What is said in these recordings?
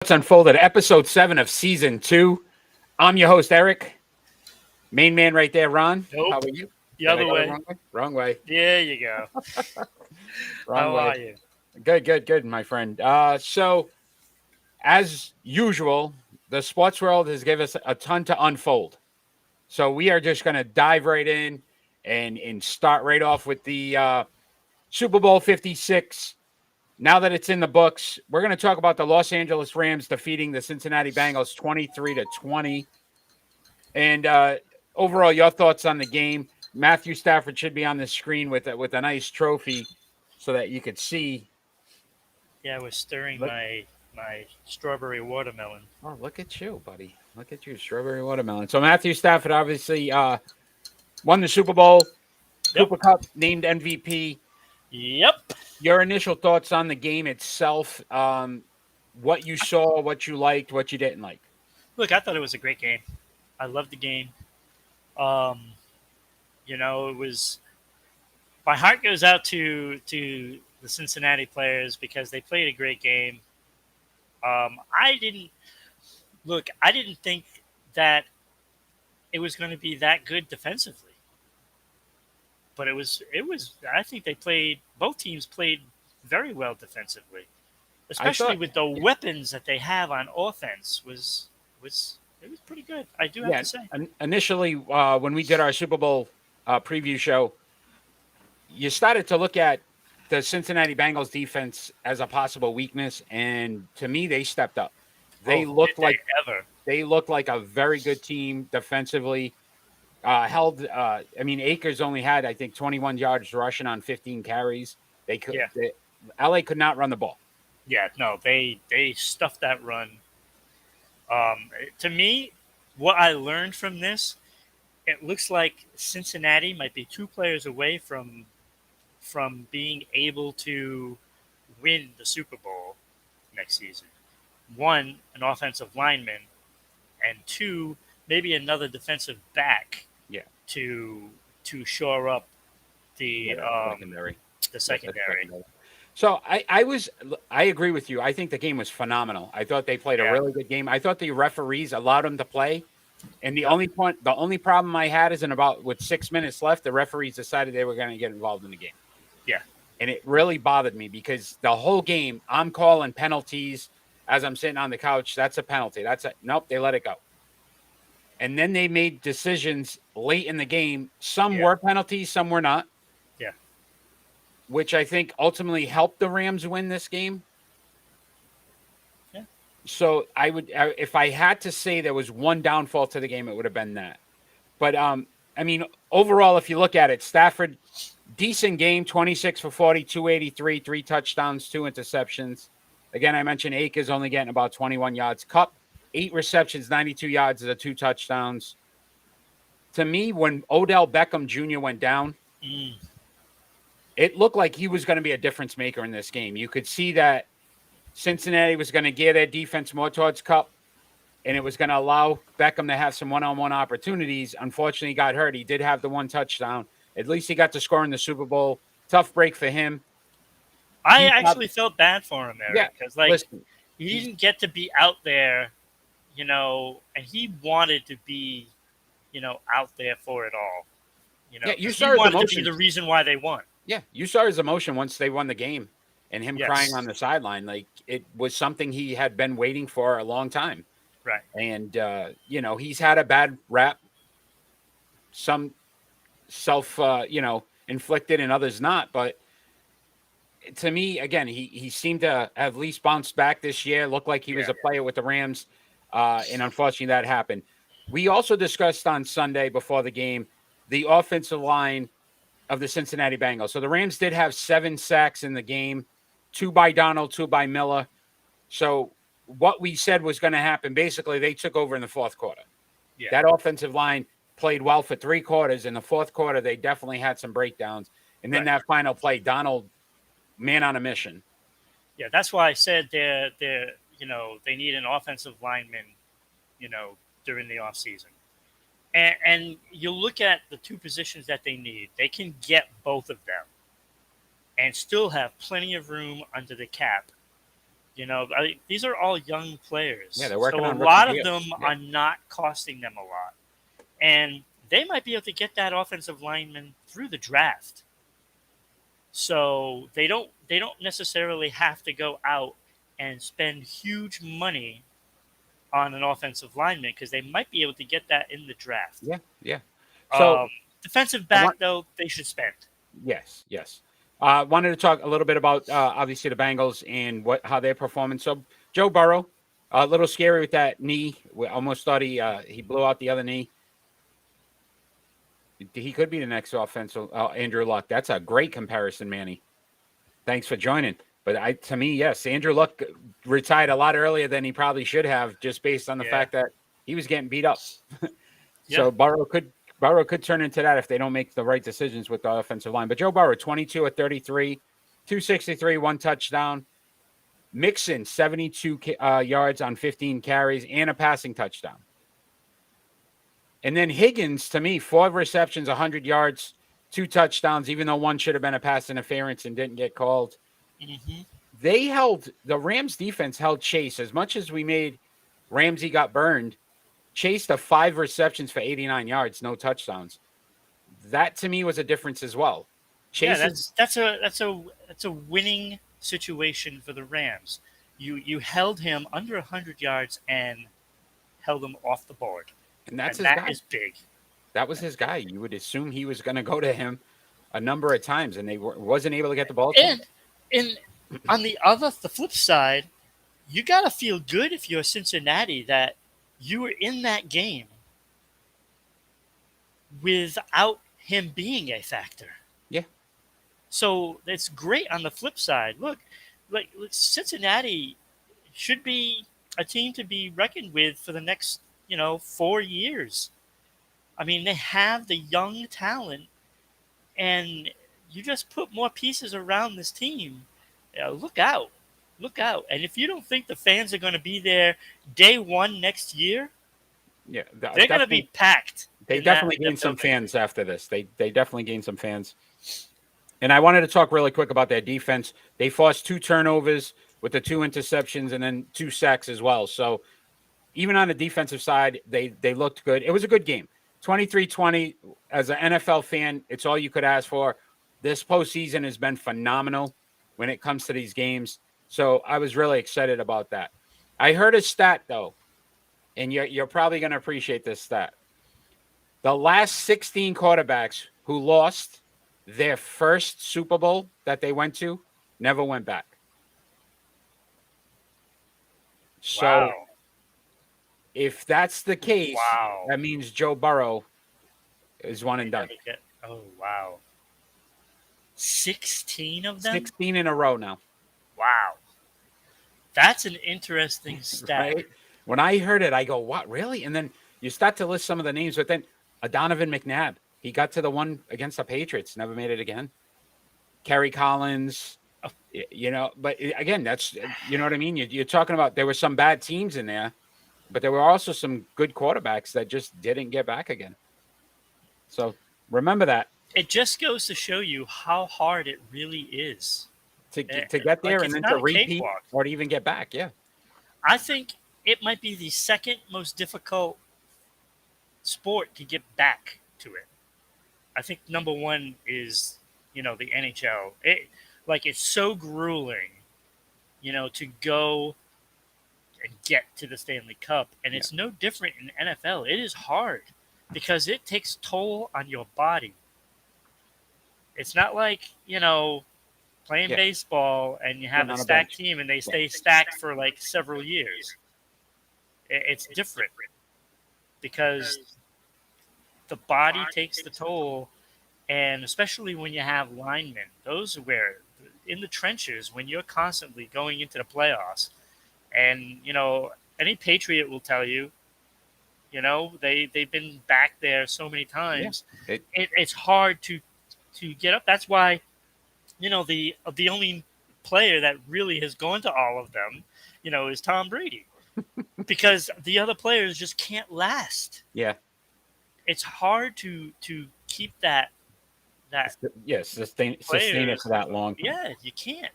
What's Unfolded, episode 7 of season 2. I'm your host, Eric. Main man right there, Ron. Nope. How are you? The other way. Wrong way. There you go. Wrong How way. are you? Good, my friend. So, as usual, the sports world has given us a ton to unfold. So, we are just going to dive right in and start right off with the Super Bowl 56. Now that it's in the books, we're going to talk about the Los Angeles Rams defeating the Cincinnati Bengals 23-20. And overall, your thoughts on the game. Matthew Stafford should be on the screen with a nice trophy so that you could see. Yeah, I was stirring my strawberry watermelon. Oh, look at you, buddy. Look at you, strawberry watermelon. So Matthew Stafford obviously won the Super Bowl. Yep. Cooper Kupp named MVP. Yep. Your initial thoughts on the game itself, what you saw, what you liked, what you didn't like. Look, I thought it was a great game. I loved the game. It was my heart goes out to the Cincinnati players because they played a great game. I didn't think that it was going to be that good defensively. But it was. I think both teams played very well defensively, especially with the weapons that they have on offense. It was pretty good. I do have to say. Initially, when we did our Super Bowl preview show, you started to look at the Cincinnati Bengals defense as a possible weakness, and to me, they stepped up. They looked like a very good team defensively. Akers only had, I think, 21 yards rushing on 15 carries. LA could not run the ball. Yeah, no, they stuffed that run. To me, what I learned from this, it looks like Cincinnati might be 2 players away from being able to win the Super Bowl next season. 1, an offensive lineman, and 2, maybe another defensive back. Yeah. To shore up the secondary. So I agree with you. I think the game was phenomenal. I thought they played a really good game. I thought the referees allowed them to play. And the only problem I had is with 6 minutes left, the referees decided they were going to get involved in the game. Yeah. And it really bothered me because the whole game I'm calling penalties as I'm sitting on the couch. That's a penalty. Nope, they let it go. And then they made decisions late in the game. Some were penalties, some were not. Yeah. Which I think ultimately helped the Rams win this game. Yeah. So if I had to say there was one downfall to the game, it would have been that. But, overall, if you look at it, Stafford, decent game, 26 for 40, 283, 3 touchdowns, 2 interceptions. Again, I mentioned Akers only getting about 21 yards. Kupp, 8 receptions, 92 yards, and 2 touchdowns. To me, when Odell Beckham Jr. went down, it looked like he was going to be a difference maker in this game. You could see that Cincinnati was going to gear their defense more towards Kupp, and it was going to allow Beckham to have some one-on-one opportunities. Unfortunately, he got hurt. He did have the 1 touchdown. At least he got to score in the Super Bowl. Tough break for him. I actually felt bad for him, Eric, because he didn't get to be out there. And he wanted to be, out there for it all. You saw his emotion. To be the reason why they won. Yeah, you saw his emotion once they won the game, and him crying on the sideline. Like, it was something he had been waiting for a long time. Right. And he's had a bad rap. Some inflicted, and others not. But to me, again, he seemed to have at least bounced back this year. Looked like he was a player with the Rams. And unfortunately, that happened. We also discussed on Sunday before the game the offensive line of the Cincinnati Bengals. So the Rams did have 7 sacks in the game, 2 by Donald, 2 by Miller. So what we said was going to happen, basically, they took over in the 4th quarter. Yeah. That offensive line played well for 3 quarters. In the 4th quarter, they definitely had some breakdowns. And then that final play, Donald, man on a mission. Yeah, that's why I said they need an offensive lineman, during the offseason. And you look at the 2 positions that they need, they can get both of them and still have plenty of room under the cap, These are all young players. Yeah, they're working so on a rookie lot of deals. them Yeah. are not costing them a lot, and they might be able to get that offensive lineman through the draft. So they don't necessarily have to go out and spend huge money on an offensive lineman because they might be able to get that in the draft. Yeah, yeah. So Defensive I back want, though, they should spend. yes, yes. Wanted to talk a little bit about obviously the Bengals and how they're performing. So Joe Burrow, a little scary with that knee. We almost thought he blew out the other knee. He could be the next offensive Andrew Luck. That's a great comparison, Manny. Thanks for joining. But to me, yes, Andrew Luck retired a lot earlier than he probably should have, just based on the fact that he was getting beat up. So Burrow could turn into that if they don't make the right decisions with the offensive line. But Joe Burrow, 22 of 33, 263, 1 touchdown. Mixon, 72 yards on 15 carries and a passing touchdown. And then Higgins, to me, 4 receptions, 100 yards, 2 touchdowns, even though one should have been a pass interference and didn't get called. Mm-hmm. The Rams defense held Chase. As much as we made Ramsey got burned, Chase to 5 receptions for 89 yards, no touchdowns. That to me was a difference as well. That's a winning situation for the Rams. You held him under 100 yards and held him off the board. And that is big. That was his guy. You would assume he was going to go to him a number of times, and they wasn't able to get the ball to him. And on the flip side, you got to feel good if you're Cincinnati that you were in that game without him being a factor. Yeah. So it's great on the flip side. Look, Cincinnati should be a team to be reckoned with for the next 4 years. I mean, they have the young talent, and you just put more pieces around this team. Look out. And if you don't think the fans are going to be there day one next year, they're going to be packed. They definitely gained some fans after this. They definitely gained some fans. And I wanted to talk really quick about their defense. They forced 2 turnovers with the 2 interceptions and then 2 sacks as well. So even on the defensive side, they looked good. It was a good game. 23-20. As an NFL fan, it's all you could ask for. This postseason has been phenomenal when it comes to these games. So I was really excited about that. I heard a stat, though, and you're probably going to appreciate this stat. The last 16 quarterbacks who lost their first Super Bowl that they went to never went back. So wow. If that's the case, that means Joe Burrow is one and done. Oh, wow. 16 of them? 16 in a row now. Wow. That's an interesting stat. Right? When I heard it, I go, what, really? And then you start to list some of the names, but then Donovan McNabb, he got to the one against the Patriots, never made it again. Kerry Collins, but again, that's, you know what I mean? You're talking about there were some bad teams in there, but there were also some good quarterbacks that just didn't get back again. So remember that. It just goes to show you how hard it really is to get there and then to repeat or to even get back. Yeah. I think it might be the second most difficult sport to get back to it. I think number one is, the NHL. It's so grueling, to go and get to the Stanley Cup. And it's no different in NFL. It is hard because it takes toll on your body. It's not like, playing baseball and you have a stacked team and they stay stacked for like several years. It's different because the body takes the toll. And especially when you have linemen, those are where in the trenches, when you're constantly going into the playoffs, and, any Patriot will tell you, they've been back there so many times. Yeah. It's hard to get up. That's why, the only player that really has gone to all of them, is Tom Brady. Because the other players just can't last. Yeah. It's hard to keep that sustain it for that long. Yeah, you can't.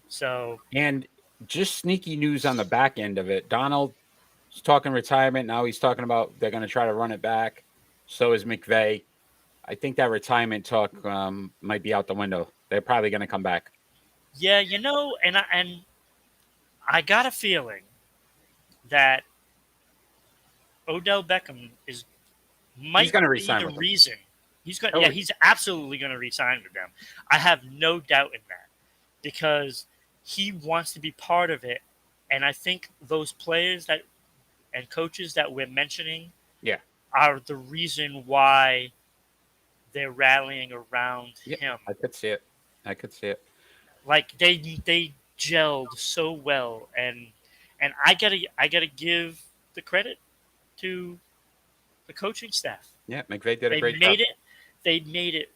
So, and just sneaky news on the back end of it. Donald's talking retirement. Now he's talking about they're going to try to run it back. So is McVay. I think that retirement talk might be out the window. They're probably going to come back. Yeah, and I got a feeling that Odell Beckham He's might going to be resign the with them. reason. Oh, He's absolutely going to resign with them. I have no doubt in that because he wants to be part of it, and I think those players and coaches that we're mentioning, yeah, are the reason why they're rallying around yeah. him. I could see it. Like they gelled so well, and I gotta give the credit to the coaching staff. Yeah, McVay did a They great made job. it. They made it.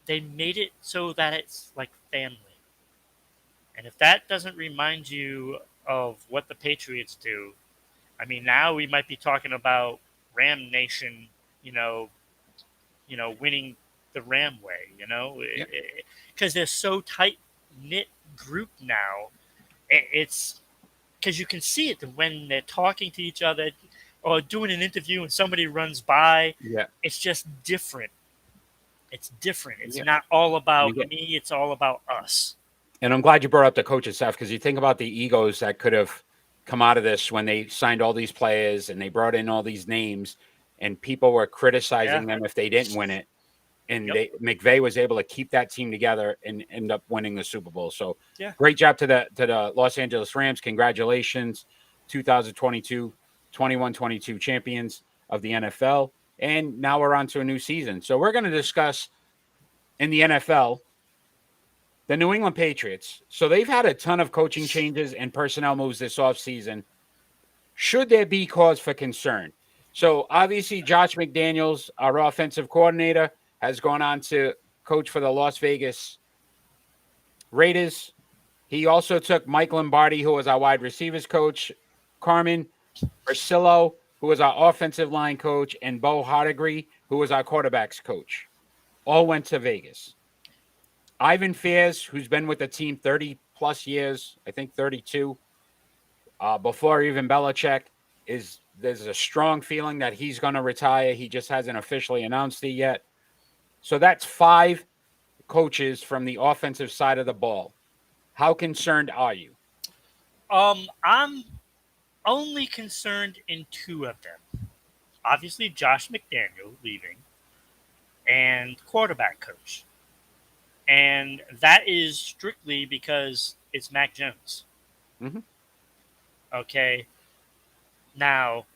They made it so that it's like family. And if that doesn't remind you of what the Patriots do, I mean, now we might be talking about Ram Nation, you know, winning the Ram way, Yeah. because they're so tight knit group now. It's because you can see it when they're talking to each other or doing an interview and somebody runs by. Yeah. It's just different. It's different. It's Yeah. not all about You get- me. It's all about us. And I'm glad you brought up the coaching staff because you think about the egos that could have come out of this when they signed all these players and they brought in all these names and people were criticizing them if they didn't win it. And Yep. McVay was able to keep that team together and end up winning the Super Bowl. So Yeah. great job to the Los Angeles Rams. Congratulations, 2022, 21-22 champions of the NFL. And now we're on to a new season. So we're going to discuss in the NFL the New England Patriots. So they've had a ton of coaching changes and personnel moves this offseason. Should there be cause for concern? So obviously, Josh McDaniels, our offensive coordinator, has gone on to coach for the Las Vegas Raiders. He also took Mike Lombardi, who was our wide receivers coach, Carmen Ursillo, who was our offensive line coach, and Bo Hardigree, who was our quarterbacks coach. All went to Vegas. Ivan Fairs, who's been with the team 30-plus years, I think 32, before even Belichick, there's a strong feeling that he's going to retire. He just hasn't officially announced it yet. So that's 5 coaches from the offensive side of the ball. How concerned are you? I'm only concerned in 2 of them. Obviously, Josh McDaniel leaving and quarterback coach. And that is strictly because it's Mac Jones. Mm-hmm. Okay. Now,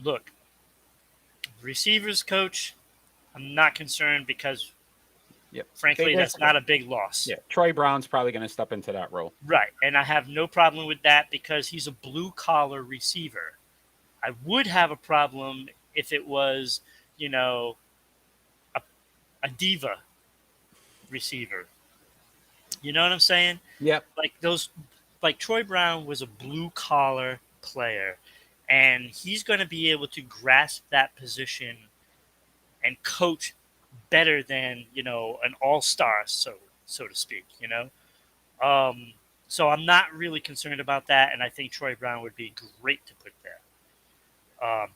look, receivers coach, I'm not concerned because, frankly, that's not a big loss. Yeah, Troy Brown's probably going to step into that role. Right, and I have no problem with that because he's a blue-collar receiver. I would have a problem if it was, a diva receiver. You know what I'm saying? Yep. Like Troy Brown was a blue-collar player, and he's going to be able to grasp that position and coach better than an all-star, so to speak. So I'm not really concerned about that, and I think Troy Brown would be great to put there.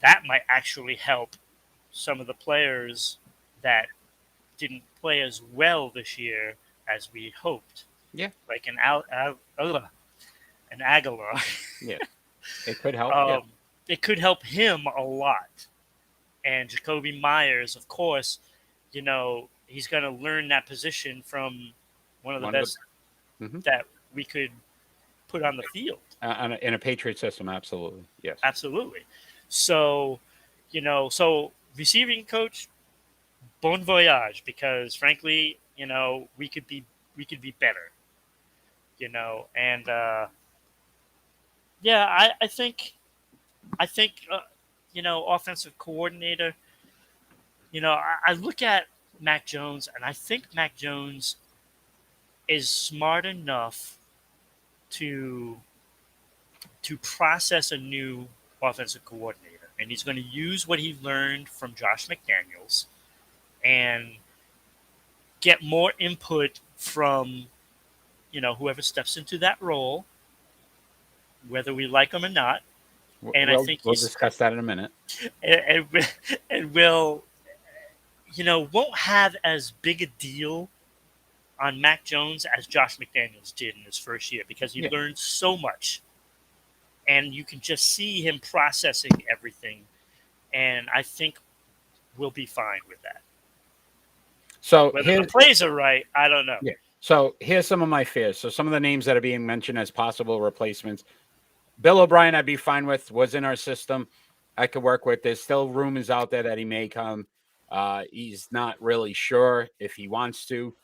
That might actually help some of the players that didn't play as well this year as we hoped. Yeah, like an Aguilar. Yeah, it could help. It could help him a lot. And Jacoby Myers, of course, he's going to learn that position from one of the best that we could put on the field. In a Patriot system, absolutely. Yes. Absolutely. So, so receiving coach, bon voyage, because frankly, we could be better. And I think offensive coordinator. I look at Mac Jones, and I think Mac Jones is smart enough to process a new offensive coordinator, and he's going to use what he learned from Josh McDaniels and get more input from whoever steps into that role, whether we like him or not. And I think we'll discuss that in a minute. And will, won't have as big a deal on Mac Jones as Josh McDaniels did in his first year, because he learned so much, and you can just see him processing everything. And I think we'll be fine with that. So whether the plays are right, I don't know. Yeah. So here's some of my fears. So some of the names that are being mentioned as possible replacements. Bill O'Brien, I'd be fine with. Was in our system. I could work with. There's still rumors out there that he may come. He's not really sure if he wants to.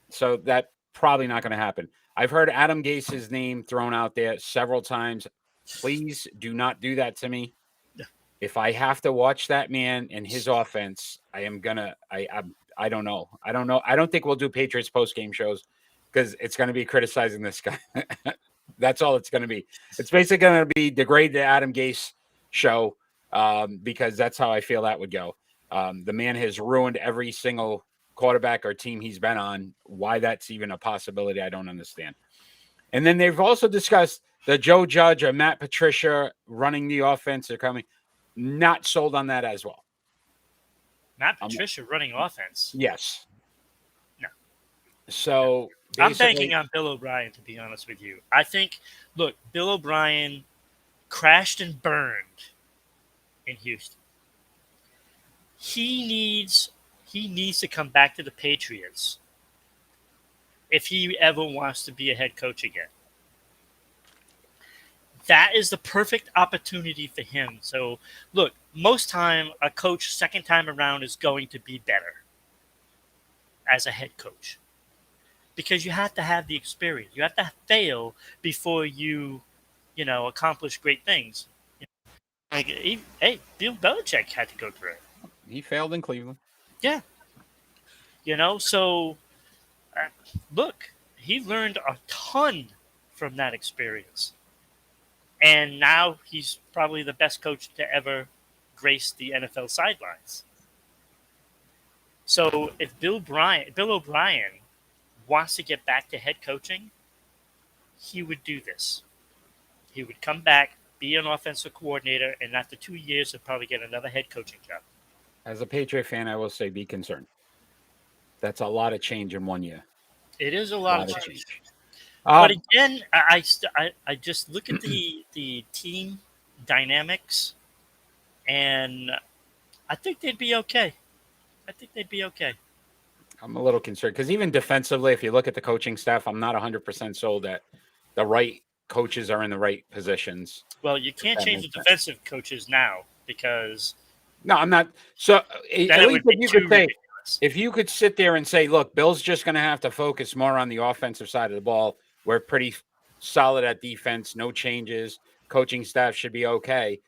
So that probably not going to happen. I've heard Adam Gase's name thrown out there several times. Please do not do that to me. If I have to watch that man and his offense, I am gonna. I don't know. I don't think we'll do Patriots post-game shows because it's going to be criticizing this guy. That's all it's going to be. It's basically going to be degrade the Adam Gase show because that's how I feel that would go. The man has ruined every single quarterback or team he's been on. Why that's even a possibility, I don't understand. And then they've also discussed the Joe Judge or Matt Patricia running the offense are coming. Not sold on that as well. Matt Patricia running offense? Yes. No. So I'm banking on Bill O'Brien, to be honest with you. I think, look, Bill O'Brien crashed and burned in Houston. He needs to come back to the Patriots if he ever wants to be a head coach again. That is the perfect opportunity for him. So, look, most time a coach second time around is going to be better as a head coach, because you have to have the experience. You have to fail before you accomplish great things. Like, Bill Belichick had to go through it. He failed in Cleveland. Yeah. So look, he learned a ton from that experience. And now he's probably the best coach to ever grace the NFL sidelines. So if Bill O'Brien wants to get back to head coaching, he would do this. He would come back, be an offensive coordinator, and after 2 years, he'll probably get another head coaching job. As a Patriot fan, I will say be concerned. That's a lot of change in 1 year. It is a lot of change. But again, I just look at the team dynamics, and I think they'd be okay. I'm a little concerned because even defensively, if you look at the coaching staff, I'm not 100% sold that the right coaches are in the right positions. Well, you can't change the defensive coaches now because... No, I'm not. So at least if you could say, if you could sit there and say, look, Bill's just going to have to focus more on the offensive side of the ball. We're pretty solid at defense, no changes. Coaching staff should be okay.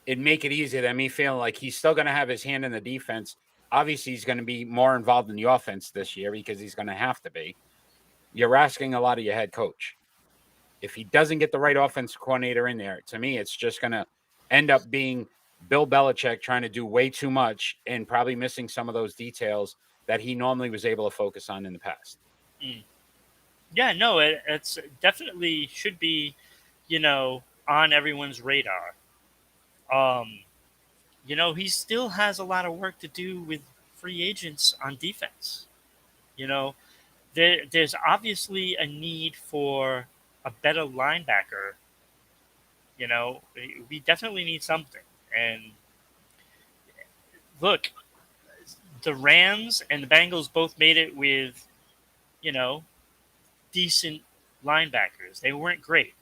It'd make it easier than me feeling like he's still going to have his hand in the defense. Obviously, he's going to be more involved in the offense this year because he's going to have to be. You're asking a lot of your head coach. If he doesn't get the right offensive coordinator in there, to me, it's just going to end up being Bill Belichick trying to do way too much and probably missing some of those details that he normally was able to focus on in the past. Yeah, no, it's definitely should be, on everyone's radar. He still has a lot of work to do with free agents on defense. There's obviously a need for a better linebacker. We definitely need something. And look, the Rams and the Bengals both made it with, decent linebackers. They weren't great.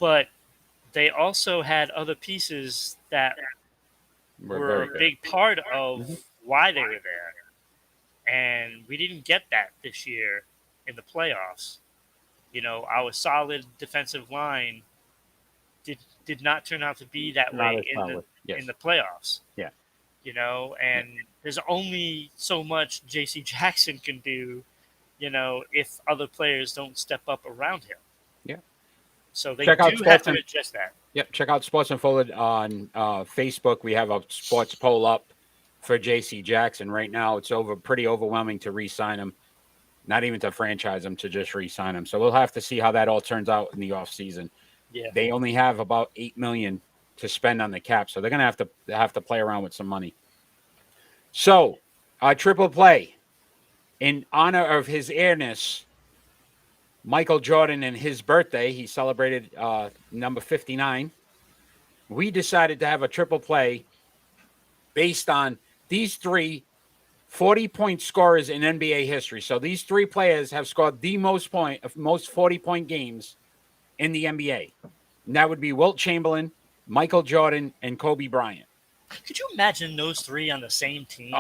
But they also had other pieces that were a big part of why they were there. And we didn't get that this year in the playoffs. Our solid defensive line did not turn out to be that way in the playoffs. Yeah. And there's only so much J.C. Jackson can do, if other players don't step up around him. Yeah. So they have to adjust that. Yep. Check out Sports Unfolded on Facebook. We have a sports poll up for J.C. Jackson right now. It's pretty overwhelming to re-sign him. not even to franchise him, to just re-sign him. So we'll have to see how that all turns out in the offseason. Yeah. They only have about $8 million to spend on the cap, so they're going to have to play around with some money. So, triple play in honor of his airness, Michael Jordan, and his birthday. He celebrated number 59. We decided to have a triple play based on these three 40-point scorers in NBA history. So these three players have scored the most 40-point games in the NBA. And that would be Wilt Chamberlain, Michael Jordan, and Kobe Bryant. Could you imagine those three on the same team?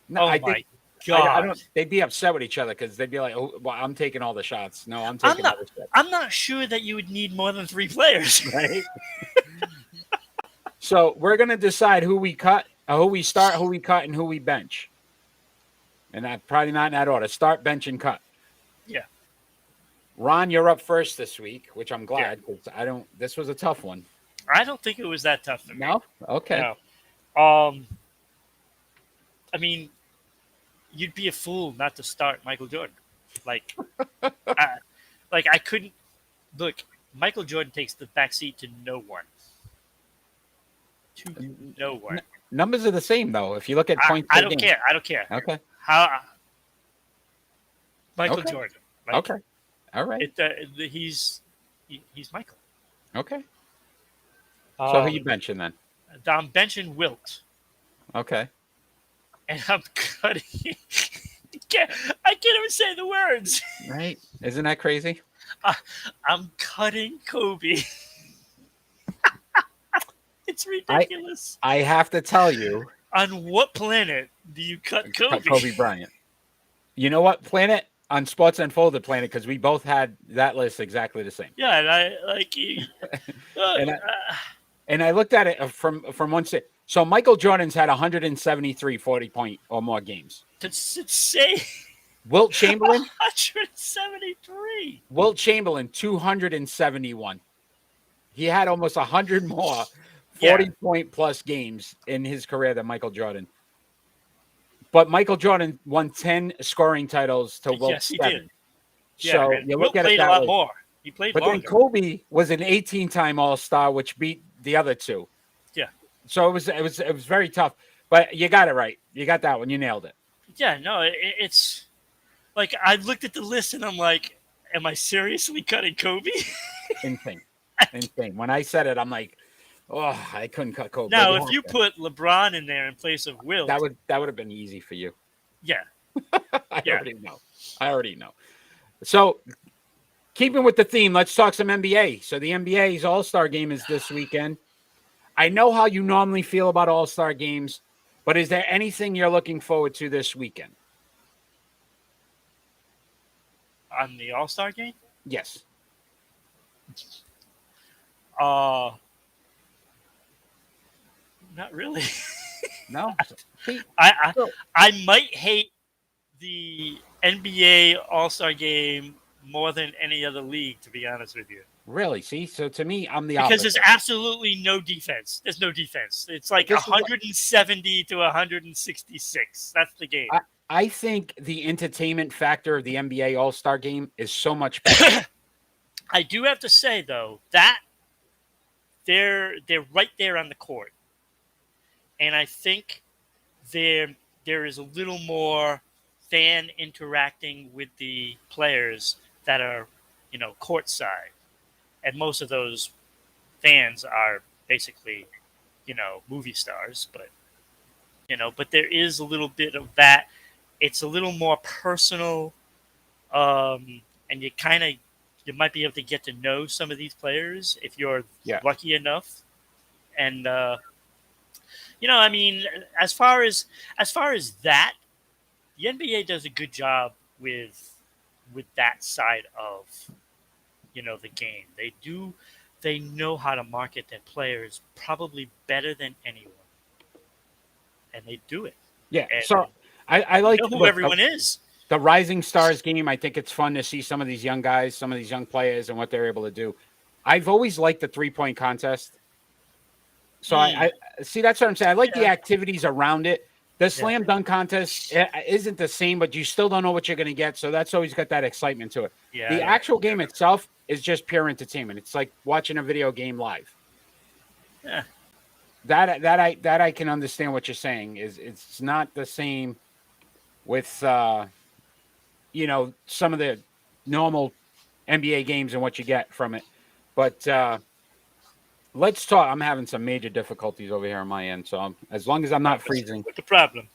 No, my God. I don't. They'd be upset with each other because they'd be like, "Oh, well, I'm taking all the shots." No, I'm taking all the shots. I'm not sure that you would need more than 3 players. Right? So we're gonna decide who we cut, who we start, who we cut, and who we bench. And that probably not in that order. Start, bench, and cut. Yeah. Ron, you're up first this week, which I'm glad because This was a tough one. I don't think it was that tough for me. No? Okay. No. I mean, you'd be a fool not to start Michael Jordan. Like, I couldn't look. Michael Jordan takes the backseat to no one. To no one. Numbers are the same though. If you look at points, I don't care. I don't care. Okay. Michael Jordan. Like, okay. All right. He's Michael. Okay. So who you benching then? I'm benching Wilt. Okay. And I'm cutting. I can't even say the words. Right? Isn't that crazy? I'm cutting Kobe. It's ridiculous. I have to tell you. On what planet do you cut Kobe? Kobe Bryant. You know what planet? On Sports Unfolded planet, because we both had that list exactly the same. Yeah, and I like. And I looked at it from one side. So Michael Jordan's had 173 40-point or more games. That's insane. Wilt Chamberlain? 173. Wilt Chamberlain, 271. He had almost 100 more 40-point plus games in his career than Michael Jordan. But Michael Jordan won 10 scoring titles to Wilt's 7. Did. So you look at it played that a lot way. more. He played But longer. then Kobe was an 18-time All-Star, which beat the other two. Yeah. So it was very tough. But you got it right. You got that one. You nailed it. Yeah, no, it's like I looked at the list and I'm like, am I seriously cutting Kobe? Insane. When I said it, I'm like, oh, I couldn't cut Kobe. Now, if you put LeBron in there in place of Wilt, that would have been easy for you. Yeah. I already know. So, keeping with the theme, let's talk some NBA. So, the NBA's All-Star Game is this weekend. I know how you normally feel about All-Star games, but is there anything you're looking forward to this weekend? On the All-Star Game? Yes. Not really. No? I might hate the NBA All-Star Game more than any other league, to be honest with you. Really? See? So to me, I'm the because opposite. there's absolutely no defense. There's no defense. It's like 170 to 166. That's the game. I think the entertainment factor of the NBA All-Star Game is so much better. I do have to say, though, that they're right there on the court. And I think there is a little more fan interacting with the players that are, courtside. And most of those fans are basically, movie stars. But there is a little bit of that. It's a little more personal. And you might be able to get to know some of these players if you're lucky enough. And, as far as that, the NBA does a good job with that side of, the game. They know how to market their players probably better than anyone. And they do it. Yeah. And so I like who everyone is. The Rising Stars game, I think it's fun to see some of these young guys, some of these young players and what they're able to do. I've always liked the 3-point contest. So I see, that's what I'm saying. I like the activities around it, the slam dunk contest isn't the same, but you still don't know what you're going to get. So that's always got that excitement to it. Yeah, The actual game itself is just pure entertainment. It's like watching a video game live. Yeah. That I can understand what you're saying. Is it's not the same with some of the normal NBA games and what you get from it. But let's talk. I'm having some major difficulties over here on my end. So as long as I'm not freezing. What's the problem?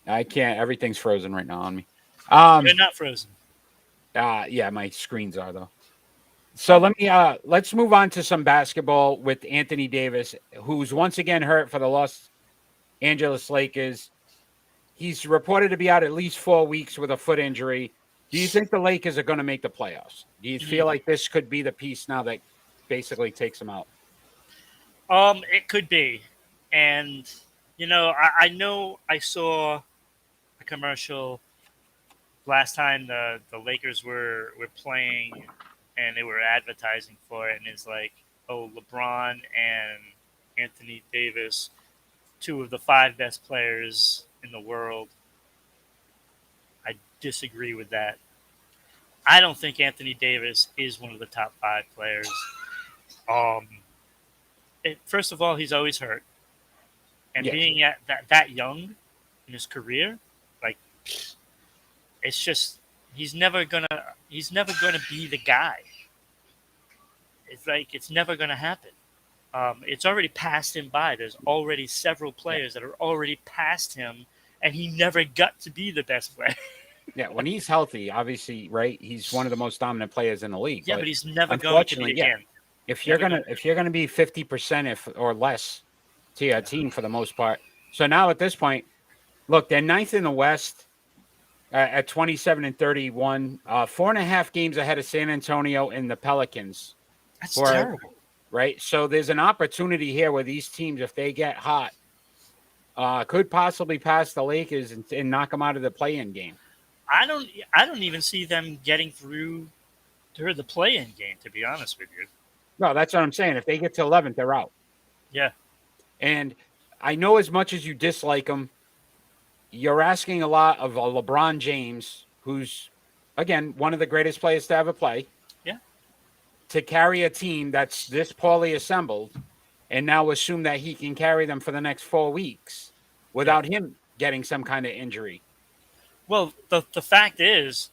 I can't. Everything's frozen right now on me. You're not frozen. Yeah, my screens are though. So let's move on to some basketball with Anthony Davis, who's once again hurt for the Los Angeles Lakers. He's reported to be out at least 4 weeks with a foot injury. Do you think the Lakers are going to make the playoffs? Do you feel like this could be the piece now that basically takes them out? It could be, and I know I saw a commercial last time the Lakers were playing, and they were advertising for it, and it's like, oh, LeBron and Anthony Davis, 2 of the 5 best players in the world. I disagree with that. I don't think Anthony Davis is one of the top 5 players. First of all, he's always hurt, and being at that young in his career, like, it's just he's never gonna be the guy. It's like it's never gonna happen. It's already passed him by. There's already several players that are already past him, and he never got to be the best player. Yeah, when he's healthy, obviously, right? He's one of the most dominant players in the league. Yeah, but he's never going to be again. If you're gonna be 50% or less to your team for the most part. So now at this point, look, they're 9th in the West at 27-31, 4.5 games ahead of San Antonio and the Pelicans. That's terrible, right? So there's an opportunity here where these teams, if they get hot, could possibly pass the Lakers and knock them out of the play-in game. I don't even see them getting through to the play-in game, to be honest with you. No, that's what I'm saying. If they get to 11th, they're out. Yeah. And I know as much as you dislike him, you're asking a lot of a LeBron James, who's, again, one of the greatest players to ever play. Yeah. To carry a team that's this poorly assembled and now assume that he can carry them for the next 4 weeks without him getting some kind of injury. Well, the fact is,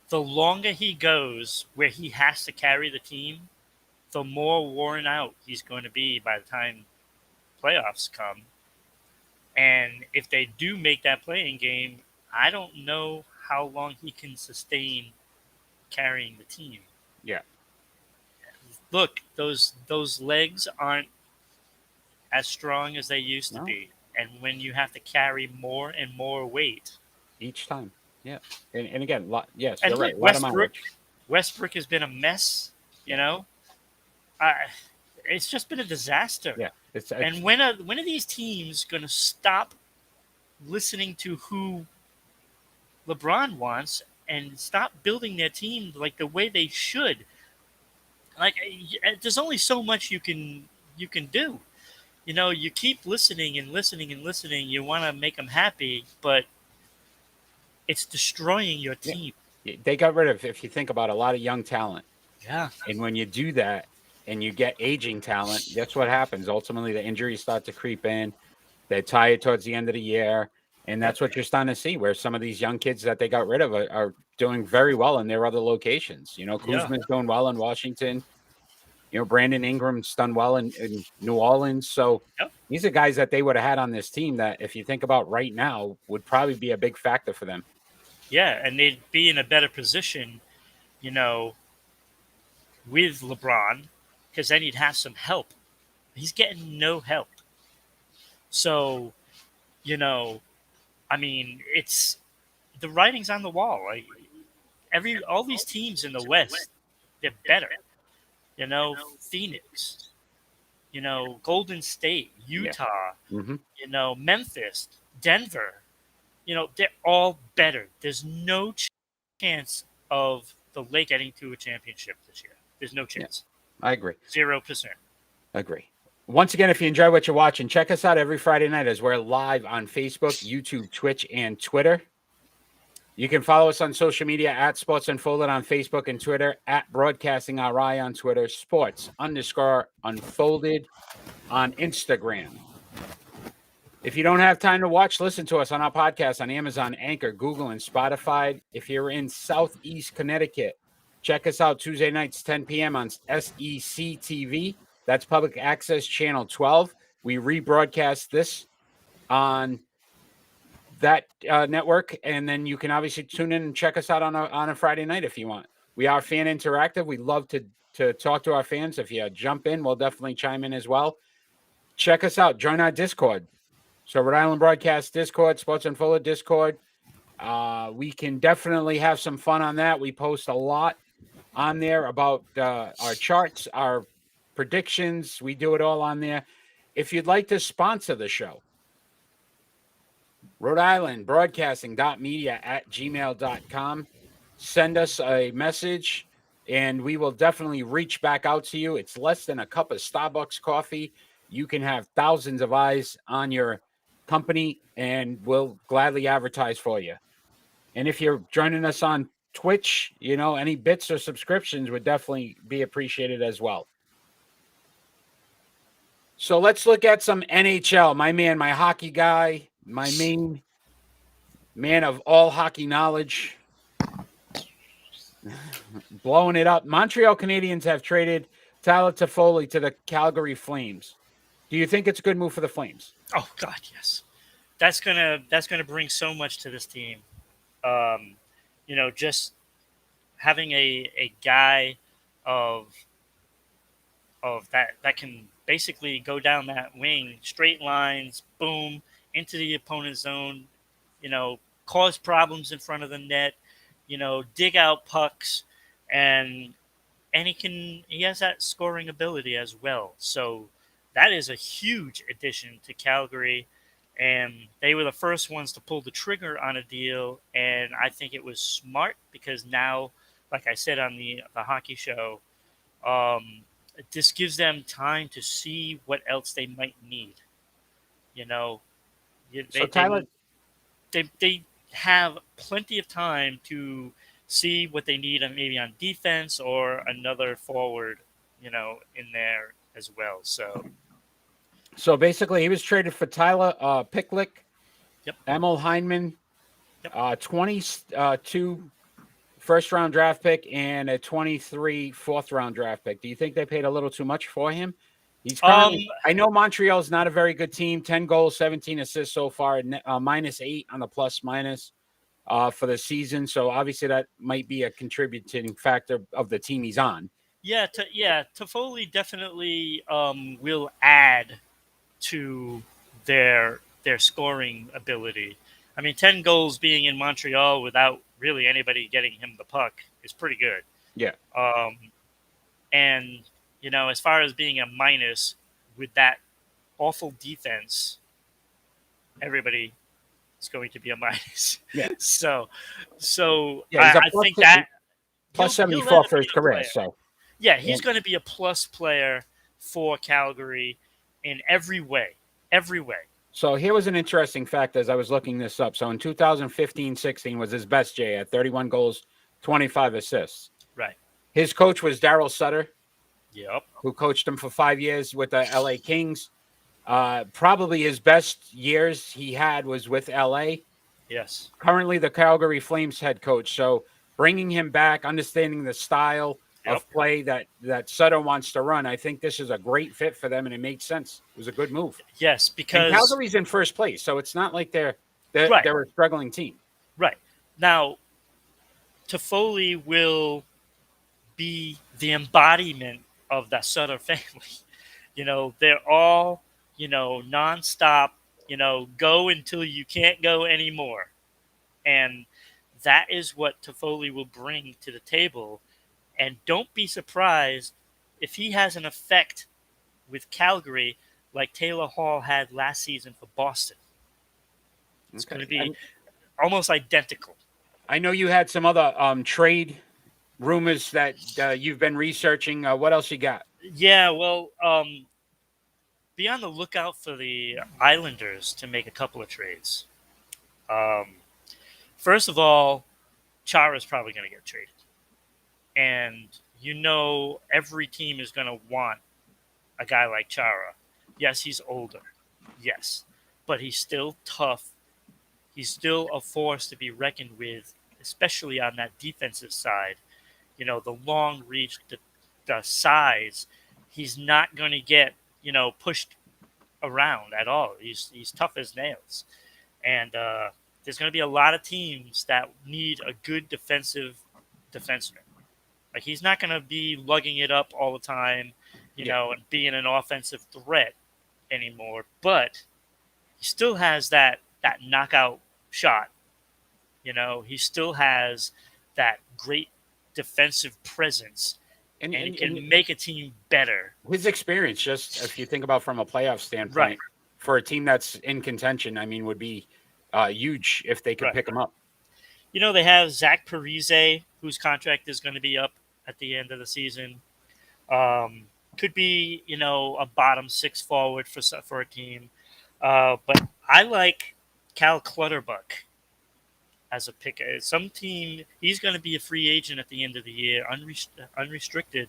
the longer he goes where he has to carry the team, the more worn out he's going to be by the time playoffs come. And if they do make that playing game, I don't know how long he can sustain carrying the team. Yeah. Look, those legs aren't as strong as they used to be. And when you have to carry more and more weight each time. Yeah. And again, yes, and you're look, right. Westbrook has been a mess, it's just been a disaster. Yeah. And when are these teams going to stop listening to who LeBron wants and stop building their team like the way they should? Like, there's only so much you can do. You keep listening and listening and listening. You want to make them happy, but it's destroying your team. Yeah. They got rid of, if you think about, a lot of young talent. Yeah. And when you do that and you get aging talent, guess what happens? Ultimately, the injuries start to creep in. They're tired towards the end of the year. And that's what you're starting to see, where some of these young kids that they got rid of are doing very well in their other locations. Kuzma's doing well in Washington. Brandon Ingram's done well in New Orleans. So these are guys that they would have had on this team that, if you think about right now, would probably be a big factor for them. Yeah, and they'd be in a better position, with LeBron, because then he'd have some help. He's getting no help. So, it's the writing's on the wall. Like, all these teams in the West, they're better. Phoenix, Golden State, Utah, Memphis, Denver, they're all better. There's no chance of the Lake getting to a championship this year. There's no chance. Yeah, I agree. 0%. Agree. Once again, if you enjoy what you're watching, check us out every Friday night as we're live on Facebook, YouTube, Twitch, and Twitter. You can follow us on social media at Sports Unfolded on Facebook and Twitter, at Broadcasting RI on Twitter, Sports_Unfolded on Instagram. If you don't have time to watch, listen to us on our podcast on Amazon, Anchor, Google, and Spotify. If you're in Southeast Connecticut, check us out Tuesday nights, 10 p.m. on SEC-TV. That's Public Access Channel 12. We rebroadcast this on that network, and then you can obviously tune in and check us out on a Friday night if you want. We are fan interactive. We love to talk to our fans. If you jump in, we'll definitely chime in as well. Check us out. Join our Discord. So Rhode Island Broadcast Discord, Sports Unfolded Discord. We can definitely have some fun on that. We post a lot on there about our charts, our predictions. We do it all on there. If you'd like to sponsor the show, Rhode Island Broadcasting.media@gmail.com. Send us a message, and we will definitely reach back out to you. It's less than a cup of Starbucks coffee. You can have thousands of eyes on your company, and we'll gladly advertise for you. And if you're joining us on Twitch, any bits or subscriptions would definitely be appreciated as well. So let's look at some NHL. My man, my hockey guy, my main man of all hockey knowledge, blowing it up. Montreal Canadiens have traded Tyler Toffoli to the Calgary Flames. Do you think it's a good move for the Flames? Oh God, yes. That's gonna bring so much to this team. Just having a guy of that can basically go down that wing, straight lines, boom, into the opponent's zone, cause problems in front of the net, dig out pucks, and he has that scoring ability as well. So that is a huge addition to Calgary, and they were the first ones to pull the trigger on a deal, and I think it was smart because now, like I said on the hockey show, this gives them time to see what else they might need. Tyler, they have plenty of time to see what they need, maybe on defense or another forward, in there as well. So basically, he was traded for Tyler Picklick, Yep. Emil Heineman, Yep. 22 first-round draft pick and a 23 fourth-round draft pick. Do you think they paid a little too much for him? He's currently, I know Montreal's not a very good team. 10 goals, 17 assists so far, -8 on the plus-minus for the season. So obviously that might be a contributing factor of the team he's on. Yeah, Toffoli definitely will add to their scoring ability. I mean, 10 goals being in Montreal without really anybody getting him the puck is pretty good. Yeah. And, as far as being a minus with that awful defense, everybody is going to be a minus. Yeah. So yeah, I think that plus 74 for his career. So yeah, he's going to be a plus player for Calgary in every way. So here was an interesting fact as I was looking this up. So in 2015-16 was his best Jay at 31 goals, 25 assists. Right. His coach was Darryl Sutter. Yep. Who coached him for 5 years with the LA Kings. Probably his best years he had was with LA. Yes. Currently the Calgary Flames head coach. So bringing him back, understanding the style of play that Sutter wants to run, I think this is a great fit for them, and it makes sense. It was a good move. Yes, because Calgary's in first place, so it's not like they're a struggling team. Right. Now, Toffoli will be the embodiment of that Sutter family. They're all, nonstop, go until you can't go anymore. And that is what Toffoli will bring to the table. And don't be surprised if he has an effect with Calgary like Taylor Hall had last season for Boston. It's going to be almost identical. I know you had some other trade rumors that you've been researching. What else you got? Yeah, well, be on the lookout for the Islanders to make a couple of trades. First of all, Chara's probably going to get traded. And every team is going to want a guy like Chara. Yes, he's older. Yes. But he's still tough. He's still a force to be reckoned with, especially on that defensive side. The long reach, the size. He's not going to get, pushed around at all. He's tough as nails. And there's going to be a lot of teams that need a good defensive defenseman. Like, he's not going to be lugging it up all the time, and being an offensive threat anymore. But he still has that knockout shot. He still has that great defensive presence, and he can make a team better. His experience, just if you think about from a playoff standpoint, right, for a team that's in contention, would be huge if they could pick him up. They have Zach Parise, whose contract is going to be up at the end of the season. Could be, a bottom six forward for a team. But I like Cal Clutterbuck as a pick. Some team, he's going to be a free agent at the end of the year, unrestricted.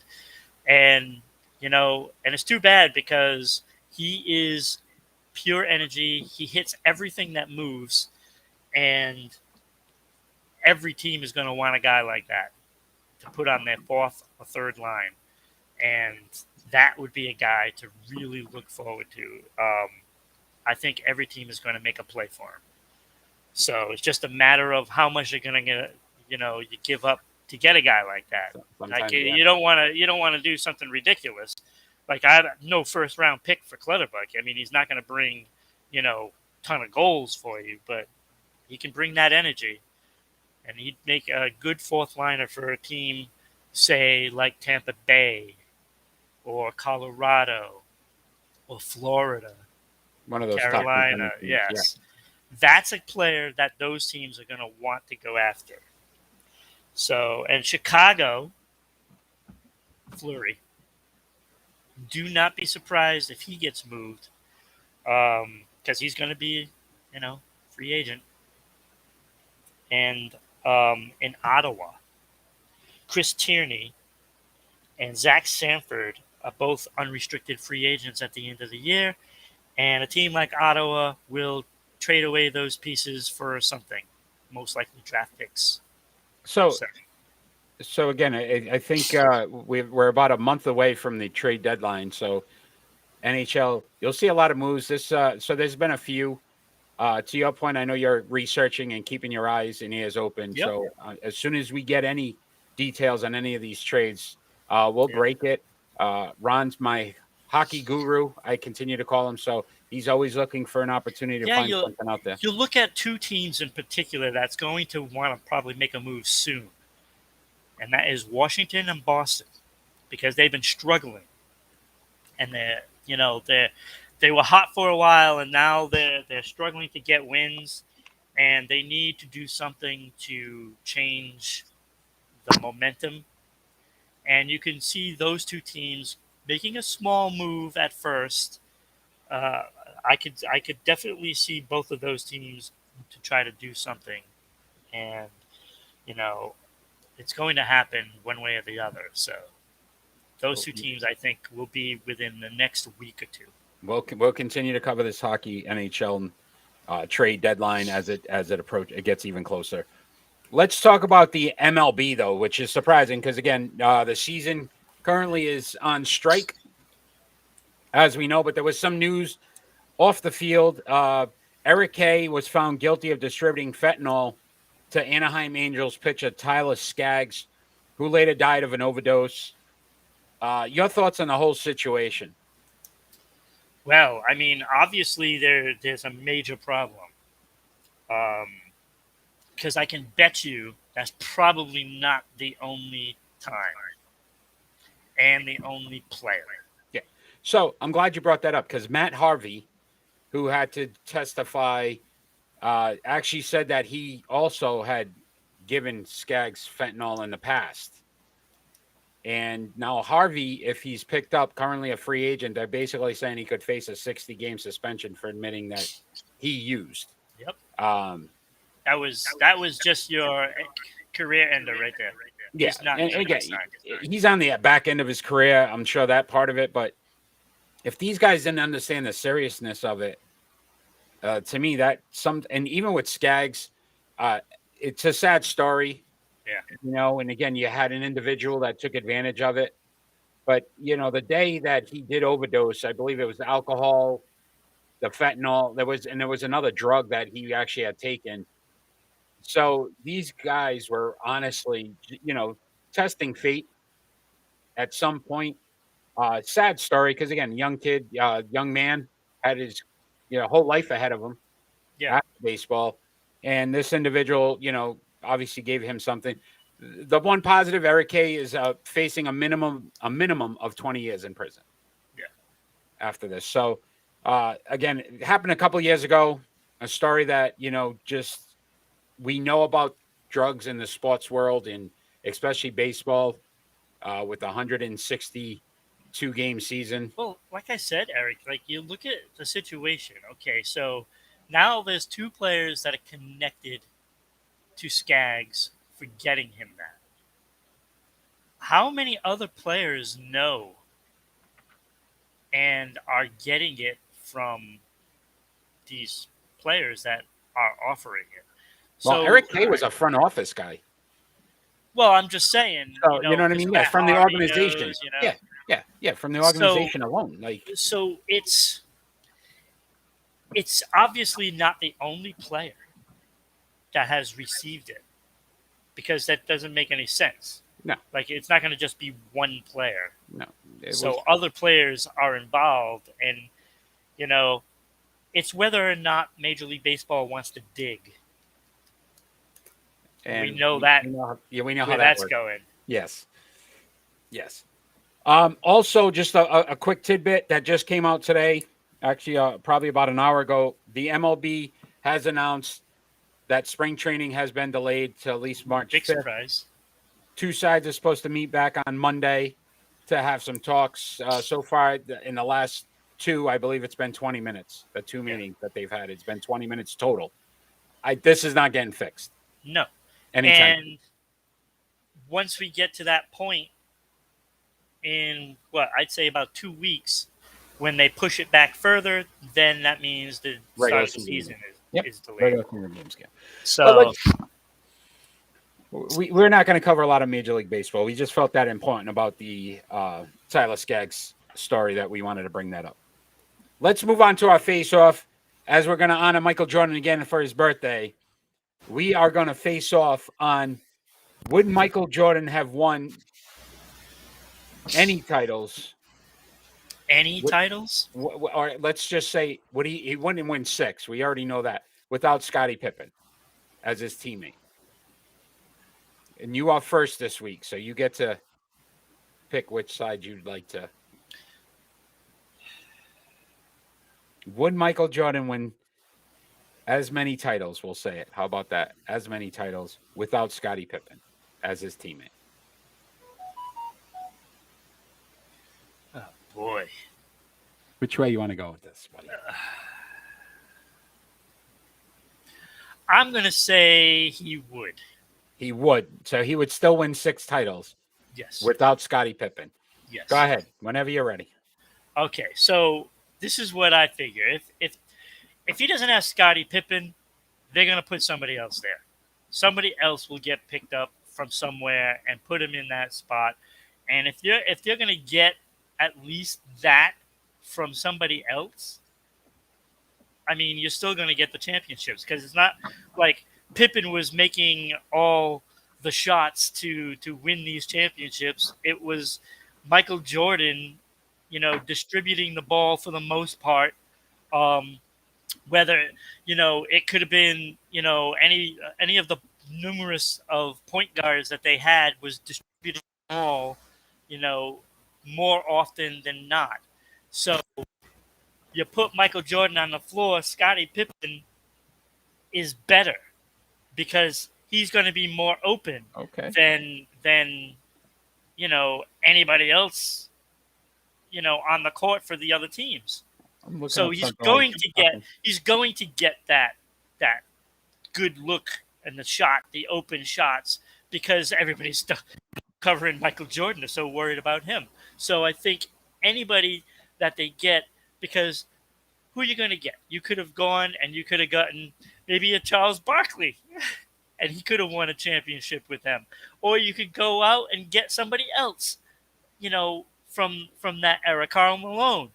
And, and it's too bad because he is pure energy. He hits everything that moves. And every team is going to want a guy like that to put on their fourth or third line. And that would be a guy to really look forward to. I think every team is going to make a play for him. So it's just a matter of how much you're going to get, you give up to get a guy like that. Like, you don't want to do something ridiculous. Like, I have no first round pick for Clutterbuck. He's not going to bring, ton of goals for you, but he can bring that energy. And he'd make a good fourth liner for a team, say, like Tampa Bay or Colorado or Florida. One of those Carolina, yes. Yeah. That's a player that those teams are going to want to go after. So, and Chicago, Fleury, do not be surprised if he gets moved because he's going to be, free agent. And in Ottawa, Chris Tierney and Zach Sanford are both unrestricted free agents at the end of the year. And a team like Ottawa will trade away those pieces for something, most likely draft picks. So again, I think we're about a month away from the trade deadline. So NHL, you'll see a lot of moves. So there's been a few. To your point, I know you're researching and keeping your eyes and ears open. Yep. So as soon as we get any details on any of these trades, we'll break it. Ron's my hockey guru, I continue to call him. So he's always looking for an opportunity to find something out there. You look at two teams in particular that's going to want to probably make a move soon. And that is Washington and Boston, because they've been struggling. And they were hot for a while, and now they're struggling to get wins, and they need to do something to change the momentum. And you can see those two teams making a small move at first. I could definitely see both of those teams to try to do something, and it's going to happen one way or the other. So those two teams, I think, will be within the next week or two. We'll continue to cover this hockey NHL trade deadline as it gets even closer. Let's talk about the MLB though, which is surprising because again, the season currently is on strike, as we know. But there was some news off the field. Eric Kay was found guilty of distributing fentanyl to Anaheim Angels pitcher Tyler Skaggs, who later died of an overdose. Your thoughts on the whole situation? Well, obviously there's a major problem. Because I can bet you that's probably not the only time and the only player. Yeah. So I'm glad you brought that up because Matt Harvey, who had to testify, actually said that he also had given Skaggs fentanyl in the past. And now Harvey, if he's picked up currently a free agent, they're basically saying he could face a 60-game suspension for admitting that he used. Yep. Um, That was just your career ender right there. yeah, He's not and gonna again, sign. he's on the back end of his career. I'm sure that part of it. But if these guys didn't understand the seriousness of it, to me, and even with Skaggs, it's a sad story. Yeah. And again, you had an individual that took advantage of it. But, the day that he did overdose, I believe it was the alcohol, the fentanyl, there was another drug that he actually had taken. So these guys were honestly, testing fate at some point. Sad story because, again, young kid, young man had his whole life ahead of him Yeah. after baseball. And this individual, obviously gave him something. The one positive, Eric K is facing a minimum of 20 years in prison. Yeah. After this. So, again, it happened a couple of years ago. A story that, just we know about drugs in the sports world and especially baseball with a 162-game season. Well, like I said, Eric, like you look at the situation. Okay, so now there's two players that are connected to Skaggs for getting him that. How many other players know and are getting it from these players that are offering it? Well, Eric K was a front office guy. Well, I'm just saying. So, you know what I mean? Yeah, from the organization. Knows, Yeah, from the organization alone. So it's obviously not the only player that has received it, because that doesn't make any sense. No. Like, it's not going to just be one player. No. So other players are involved, and, it's whether or not Major League Baseball wants to dig. And we know that. We know how that's works. going. Yes. Also, just a quick tidbit that just came out today, actually probably about an hour ago. The MLB has announced that spring training has been delayed to at least March 5th. Big surprise. Two sides are supposed to meet back on Monday to have some talks. So far, in the last two, I believe it's been 20 minutes. The two meetings that they've had, it's been 20 minutes total. This is not getting fixed. No. Anytime. And once we get to that point in, I'd say about 2 weeks, when they push it back further, then that means the start of the season is delayed. So we're not going to cover a lot of Major League Baseball. We just felt that important about the Tyler Skaggs story that we wanted to bring that up. Let's move on to our face-off. As we're going to honor Michael Jordan again for his birthday, we are going to face off on, would Michael Jordan have won any titles? Titles? Or let's just say, he wouldn't win 6. We already know that, without Scottie Pippen as his teammate. And you are first this week, so you get to pick which side you'd like to. Would Michael Jordan win as many titles? We'll say it. How about that? As many titles without Scottie Pippen as his teammate. Oh, boy. Which way you want to go with this, buddy? I'm going to say he would. He would. So he would still win 6 titles. Yes. Without Scottie Pippen. Yes. Go ahead. Whenever you're ready. Okay, so this is what I figure. If he doesn't have Scottie Pippen, they're going to put somebody else there. Somebody else will get picked up from somewhere and put him in that spot. And if you're going to get at least that from somebody else, I mean, you're still going to get the championships, because it's not like Pippen was making all the shots to win these championships. It was Michael Jordan, distributing the ball for the most part. Whether, it could have been, any of the numerous of point guards that they had was distributing the ball, more often than not. So you put Michael Jordan on the floor, Scottie Pippen is better because he's going to be more open than anybody else, on the court for the other teams. I'm looking So up he's something going like- to get that good look and the open shots, because everybody's covering Michael Jordan. They're so worried about him. So I think anybody that they get, because who are you going to get? You could have gone and you could have gotten maybe a Charles Barkley, and he could have won a championship with them. Or you could go out and get somebody else, from that era, Karl Malone.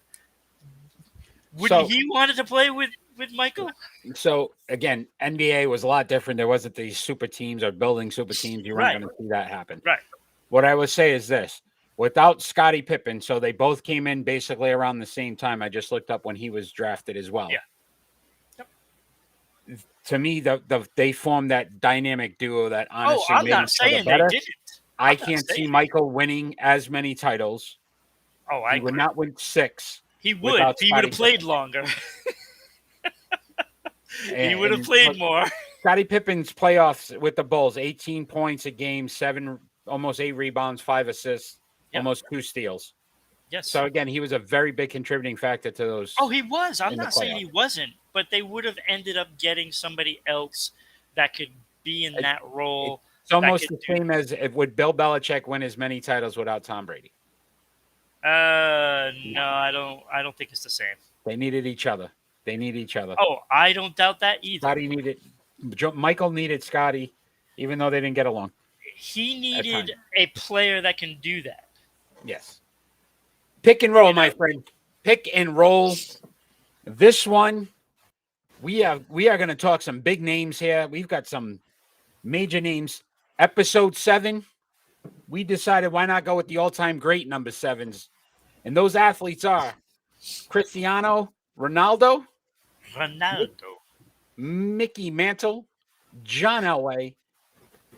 Wouldn't he wanted to play with Michael? So again, NBA was a lot different. There wasn't these super teams or building super teams. You weren't going to see that happen. Right. What I would say is this: without Scottie Pippen, so they both came in basically around the same time. I just looked up when he was drafted as well. Yeah. Yep. To me, they formed that dynamic duo that honestly I'm made not each other saying better. they didn't. I can't see Michael winning as many titles. He would not win 6. He would. He would have played longer. He would have played more. Scottie Pippen's playoffs with the Bulls: 18 points a game, almost 8 rebounds, 5 assists, almost 2 steals. Yes. So again, he was a very big contributing factor to those. Oh, he was. I'm not saying he wasn't, but they would have ended up getting somebody else that could be in that role. It's almost the same as would Bill Belichick win as many titles without Tom Brady? No, I don't think it's the same. They needed each other. Oh, I don't doubt that either. Michael needed Scottie, even though they didn't get along. He needed a player that can do that. Yes. Pick and roll, my friend. Pick and roll. This one, we are going to talk some big names here. We've got some major names. Episode 7, we decided why not go with the all-time great number 7s. And those athletes are Cristiano Ronaldo, Mickey Mantle, John Elway,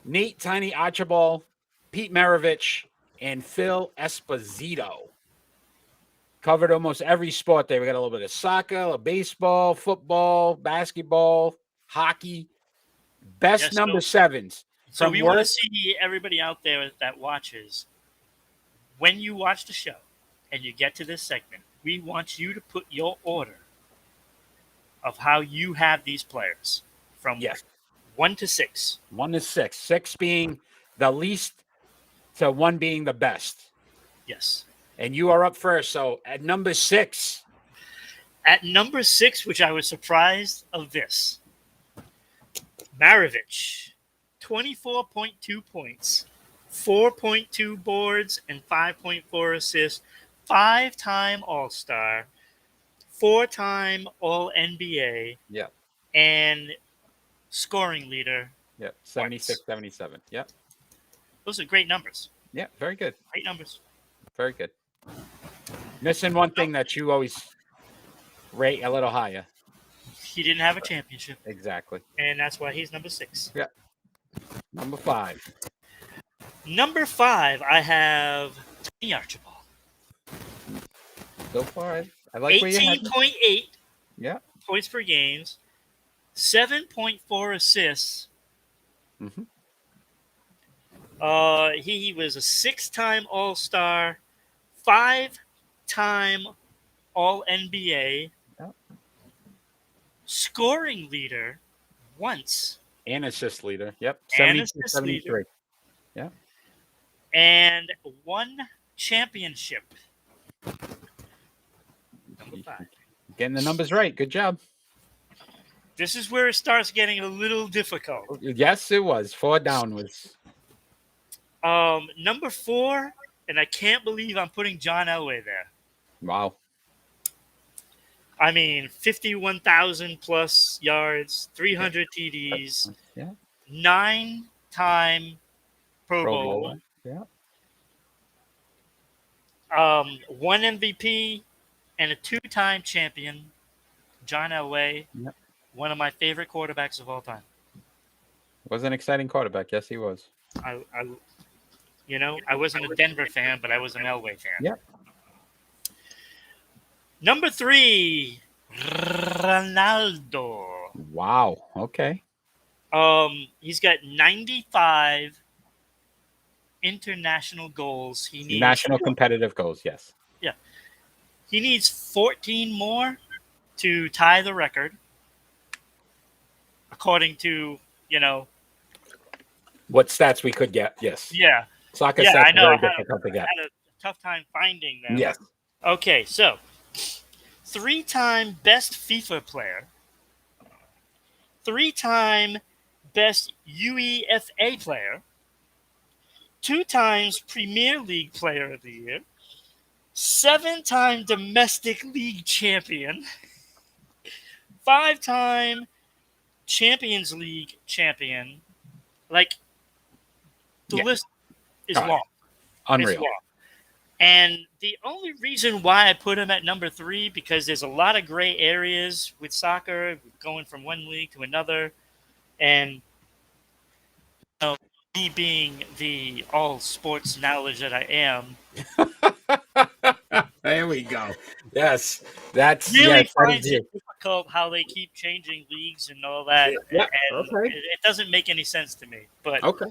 Nate Tiny Archibald, Pete Maravich, and Phil Esposito. Covered almost every sport there. We got a little bit of soccer, baseball, football, basketball, hockey. Best number 7s. So we want to see everybody out there that watches, when you watch the show and you get to this segment, we want you to put your order of how you have these players from 1 to 6. 1 to 6. 6 being the least to 1 being the best. Yes. And you are up first. So at number 6. At number 6, which I was surprised of this, Maravich, 24.2 points, 4.2 boards, and 5.4 assists, 5-time All-Star, 4-time All-NBA, and scoring leader. 76, 77. Yep. Those are great numbers. Yeah, very good. Great numbers. Very good. Missing one thing that you always rate a little higher. He didn't have a championship. Exactly. And that's why he's number 6. Yeah. Number 5. Number 5, I have Tony Archibald. Go for it. I like 18.8 points per game, 7.4 assists. Mm-hmm. He was a 6-time All-Star, 5-time All-NBA, scoring leader once. And assist leader. Yep. 73. Yeah. And 1 championship. Number 5. Getting the numbers right. Good job. This is where it starts getting a little difficult. Yes, it was. 4 down was. Number 4, and I can't believe I'm putting John Elway there. Wow. I mean, 51,000 plus yards, 300 TDs, 9-time Pro Bowl. Yeah. 1 MVP and a 2-time champion, John Elway. Yep. One of my favorite quarterbacks of all time. Was an exciting quarterback. Yes, he was. I wasn't a Denver fan, but I was an Elway fan. Yep. Number 3, Ronaldo. Wow. Okay. He's got 95 international goals. He needs National competitive goals, yes. Yeah. He needs 14 more to tie the record, according to, What stats we could get, yes. yeah. Soccer Yeah, stats I are know. very difficult to I get. had a tough time finding them. Yes. Okay, so 3-time best FIFA player, 3-time best UEFA player, 2 times Premier League Player of the Year, 7-time domestic league champion, 5-time Champions League champion. Like, the Yeah. list is God. long. It's Unreal. long. And the only reason why I put him at number 3, because there's a lot of gray areas with soccer, going from one league to another. And me being the all sports knowledge that I am, There we go. Yes. That's really yes, that finds is it you. difficult how they keep changing leagues and all that. Yeah. And Okay. it doesn't make any sense to me. But, Okay.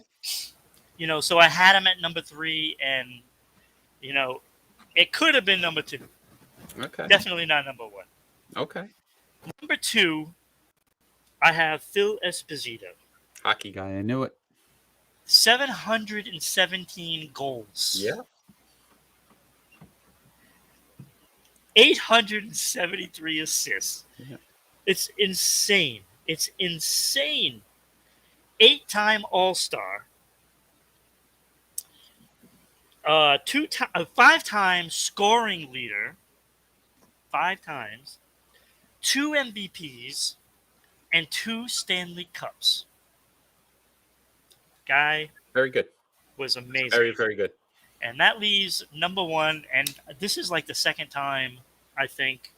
so I had him at number 3, and, it could have been number 2. Okay. Definitely not number 1. Okay. Number 2, I have Phil Esposito. Hockey guy, I knew it. 717 goals. Yeah. 873 assists. Yeah. It's insane. It's insane. 8-time All-Star. 5-time scoring leader. 5 times. 2 MVPs. And 2 Stanley Cups. Guy Very good. was amazing. Very, very good. And that leaves number 1. And this is like the second time, I think,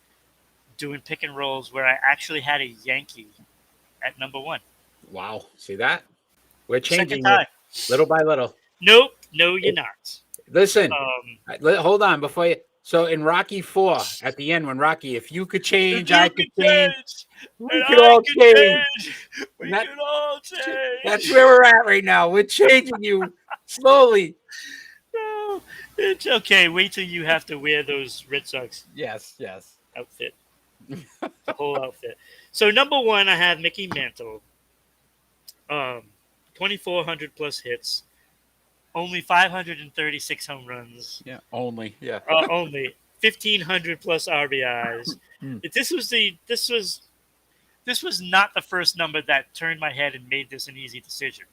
doing pick and rolls where I actually had a Yankee at number 1. Wow. See that? We're changing Second time. it little by little. Nope. No, you're not. Listen, hold on before you. So in Rocky 4, at the end, when Rocky, if you could change, I could change. We could all change. We could all change. That's where we're at right now. We're changing you slowly. No, it's okay. Wait till you have to wear those Red Sox Yes. outfit. The whole outfit. So number 1, I have Mickey Mantle. 2,400 plus hits. Only 536 home runs. Yeah. Only. Yeah. Only 1,500 plus RBIs. This was not the first number that turned my head and made this an easy decision.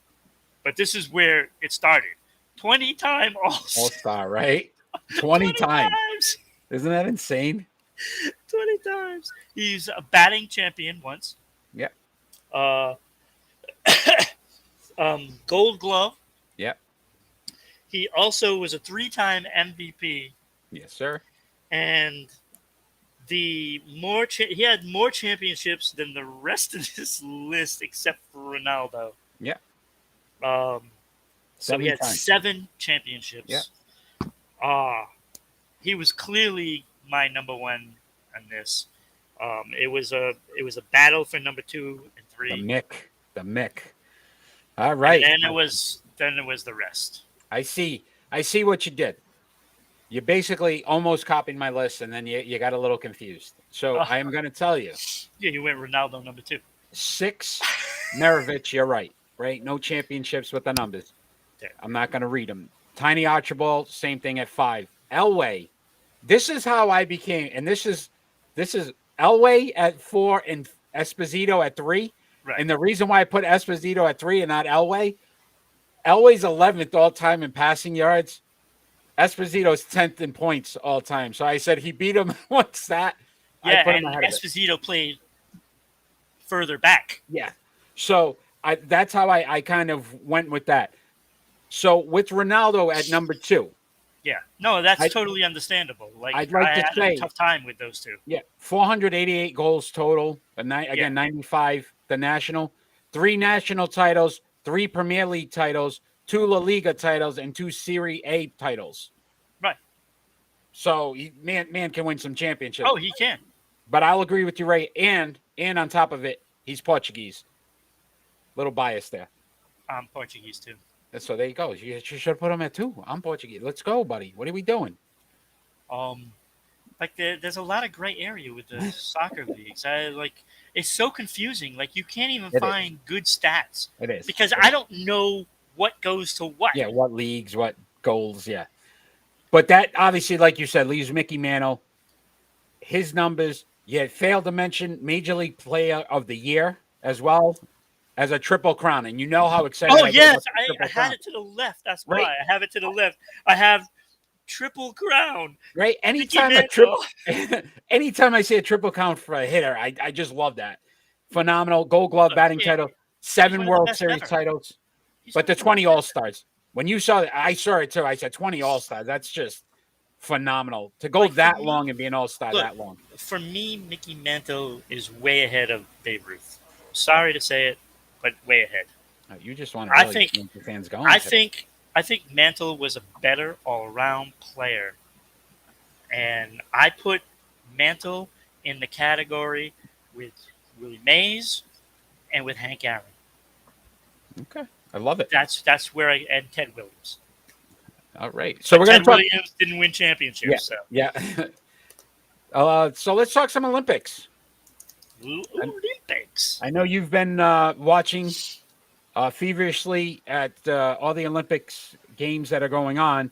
But this is where it started. 20-time All-Star, right? 20 times. Isn't that insane? 20 times. He's a batting champion once. Yeah. Gold Glove. Yeah. He also was a 3-time MVP. Yes, sir. And he had more championships than the rest of this list except for Ronaldo. Yeah. So he had 7 championships. Yeah. He was clearly my number 1 on this. It was a battle for number 2 and 3. The Mick. All right. And then it was the rest. I see what you did. You basically almost copied my list, and then you got a little confused. So I am going to tell you. Yeah, you went Ronaldo number 2. 6, Maravich, you're right? No championships with the numbers. Okay. I'm not going to read them. Tiny Archibald, same thing at 5. Elway. This is how I became, and this is Elway at 4 and Esposito at 3. Right. And the reason why I put Esposito at 3 and not Elway's 11th all time in passing yards. Esposito's 10th in points all time. So I said he beat him once that. Yeah, I put him and ahead of it. Esposito played further back. Yeah. So that's how I kind of went with that. So with Ronaldo at number 2. Yeah. No, that's totally understandable. I'd like to say, a tough time with those 2. Yeah. 488 goals total. 95 the national. 3 national titles, 3 Premier League titles, 2 La Liga titles, and 2 Serie A titles. Right. So man can win some championships. Oh, he can. But I'll agree with you, Ray. And on top of it, he's Portuguese. Little bias there. I'm Portuguese too. So there you go. You should have put him at 2. I'm Portuguese. Let's go, buddy. What are we doing? Like there's a lot of gray area with the soccer leagues. It's so confusing. Like you can't even It is. find good stats It is. because I don't know what goes to what. Yeah, what leagues, what goals, yeah. But that obviously, like you said, leaves Mickey Mantle. His numbers. You failed to mention Major League Player of the Year as well as a triple crown, and you know how excited. Oh I yes, I I had it to the left. That's right. why I have it to the left. I have triple crown. Right. Anytime anytime I see a triple count for a hitter, I just love that. Phenomenal. Gold Glove batting title, 7 World Series titles, but the 20 All-Stars. When you saw it, I saw it too. I said 20 All-Stars. That's just phenomenal to go that long and be an All-Star that long. For me, Mickey Mantle is way ahead of Babe Ruth. Sorry to say it, but way ahead. You just want to really get the fans going. I think Mantle was a better all-around player, and I put Mantle in the category with Willie Mays and with Hank Aaron. Okay, I love it. That's where and Ted Williams. All right, so we're going to talk. Williams didn't win championships. Yeah. So let's talk some Olympics. Olympics. I know you've been watching feverishly at all the Olympics games that are going on,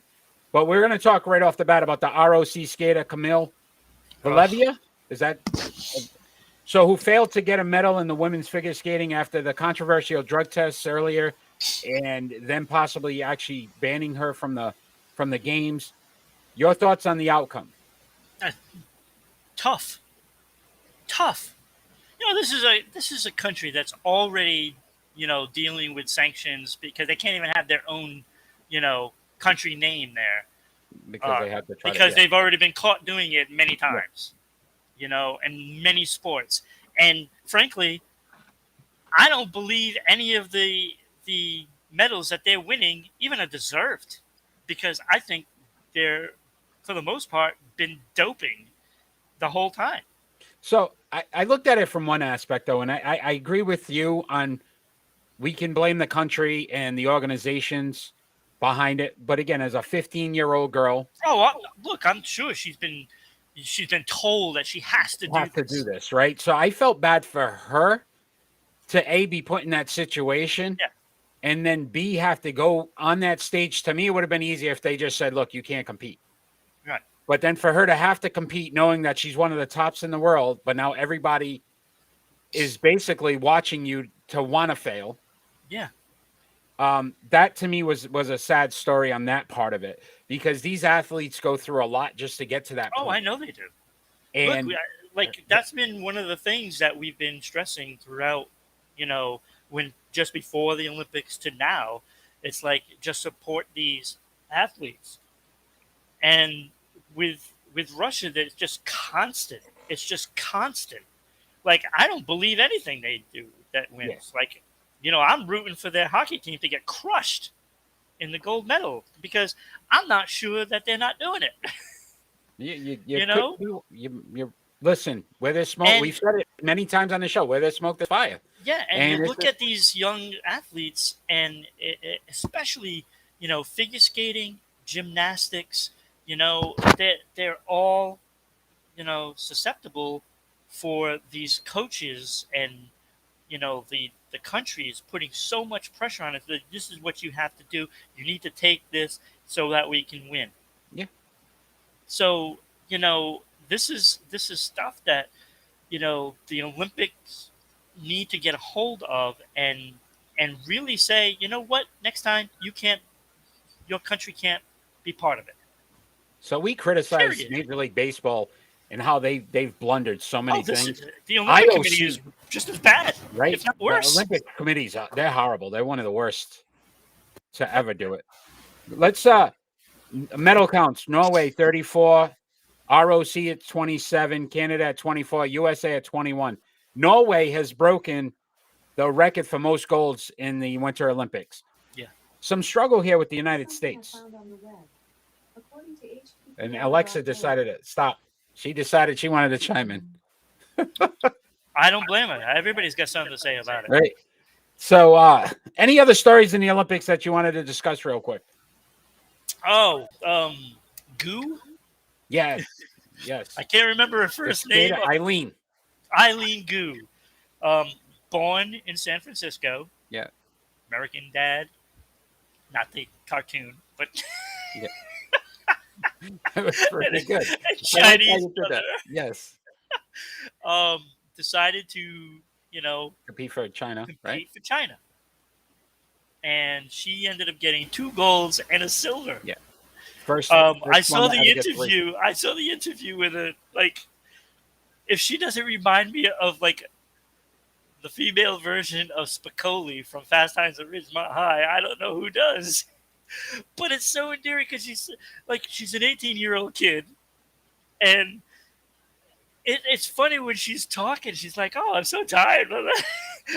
but we're going to talk right off the bat about the ROC skater Camille Valevia. Is that so? Who failed to get a medal in the women's figure skating after the controversial drug tests earlier, and then possibly actually banning her from the games. Your thoughts on the outcome? Tough. You know, this is a country that's already, you know, dealing with sanctions because they can't even have their own, you know, country name there because they have to try because they've already been caught doing it many times, you know, in many sports. And frankly, I don't believe any of the medals that they're winning even are deserved because I think they're, for the most part, been doping the whole time. So I looked at it from one aspect, though, and I agree with you on we can blame the country and the organizations behind it. But again, as a 15-year-old girl. Look, I'm sure she's been told that she has to do this, right? So I felt bad for her to be put in that situation. Yeah. And then B, have to go on that stage. To me, it would have been easier if they just said, look, you can't compete. Right. But then for her to have to compete knowing that she's one of the tops in the world, but now everybody is basically watching you to want to fail. Yeah. That to me was a sad story on that part of it because these athletes go through a lot just to get to that point. Oh, I know they do. And look, that's been one of the things that we've been stressing throughout, you know, when just before the Olympics to now, it's like just support these athletes. And with Russia, it's just constant. It's just constant. Like, I don't believe anything they do that wins. Yeah. Like, you know, I'm rooting for their hockey team to get crushed in the gold medal because I'm not sure that they're not doing it. You know? You listen, where there's smoke, we've said it many times on the show, where there's smoke, there's fire. Yeah, and you look at these young athletes, and especially, you know, figure skating, gymnastics, you know, they're all, you know, susceptible for these coaches and, you know, the country is putting so much pressure on it that this is what you have to do. You need to take this so that we can win. Yeah. So, you know, this is stuff that, you know, the Olympics need to get a hold of and really say, you know what, next time your country can't be part of it. So we criticize Major League Baseball and how they've blundered so many things. The Olympic Committee is just as bad, right? If not worse. The Olympic committees, they're horrible. They're one of the worst to ever do it. Let's medal counts: Norway 34, ROC at 27, Canada at 24, USA at 21. Norway has broken the record for most golds in the Winter Olympics. Yeah. Some struggle here with the United States. And Alexa decided to stop. She decided she wanted to chime in. I don't blame her. Everybody's got something to say about it. Right. So, any other stories in the Olympics that you wanted to discuss real quick? Oh, Goo. Yeah, yes. I can't remember her The first name. skater, Eileen. Eileen Goo. Born in San Francisco. Yeah. American Dad. Not the cartoon, but Yeah. That was pretty good. I like how Chinese you did that. Yes. decided to, Compete for China, compete right? for China. And she ended up getting 2 golds and a silver. Yeah. First I one saw that the had to get 3. interview. I saw the interview with her. Like, if she doesn't remind me of like the female version of Spicoli from Fast Times at Ridgemont High, I don't know who does. But it's so endearing because she's an 18-year-old kid, and it's funny when she's talking. She's like, "Oh, I'm so tired,"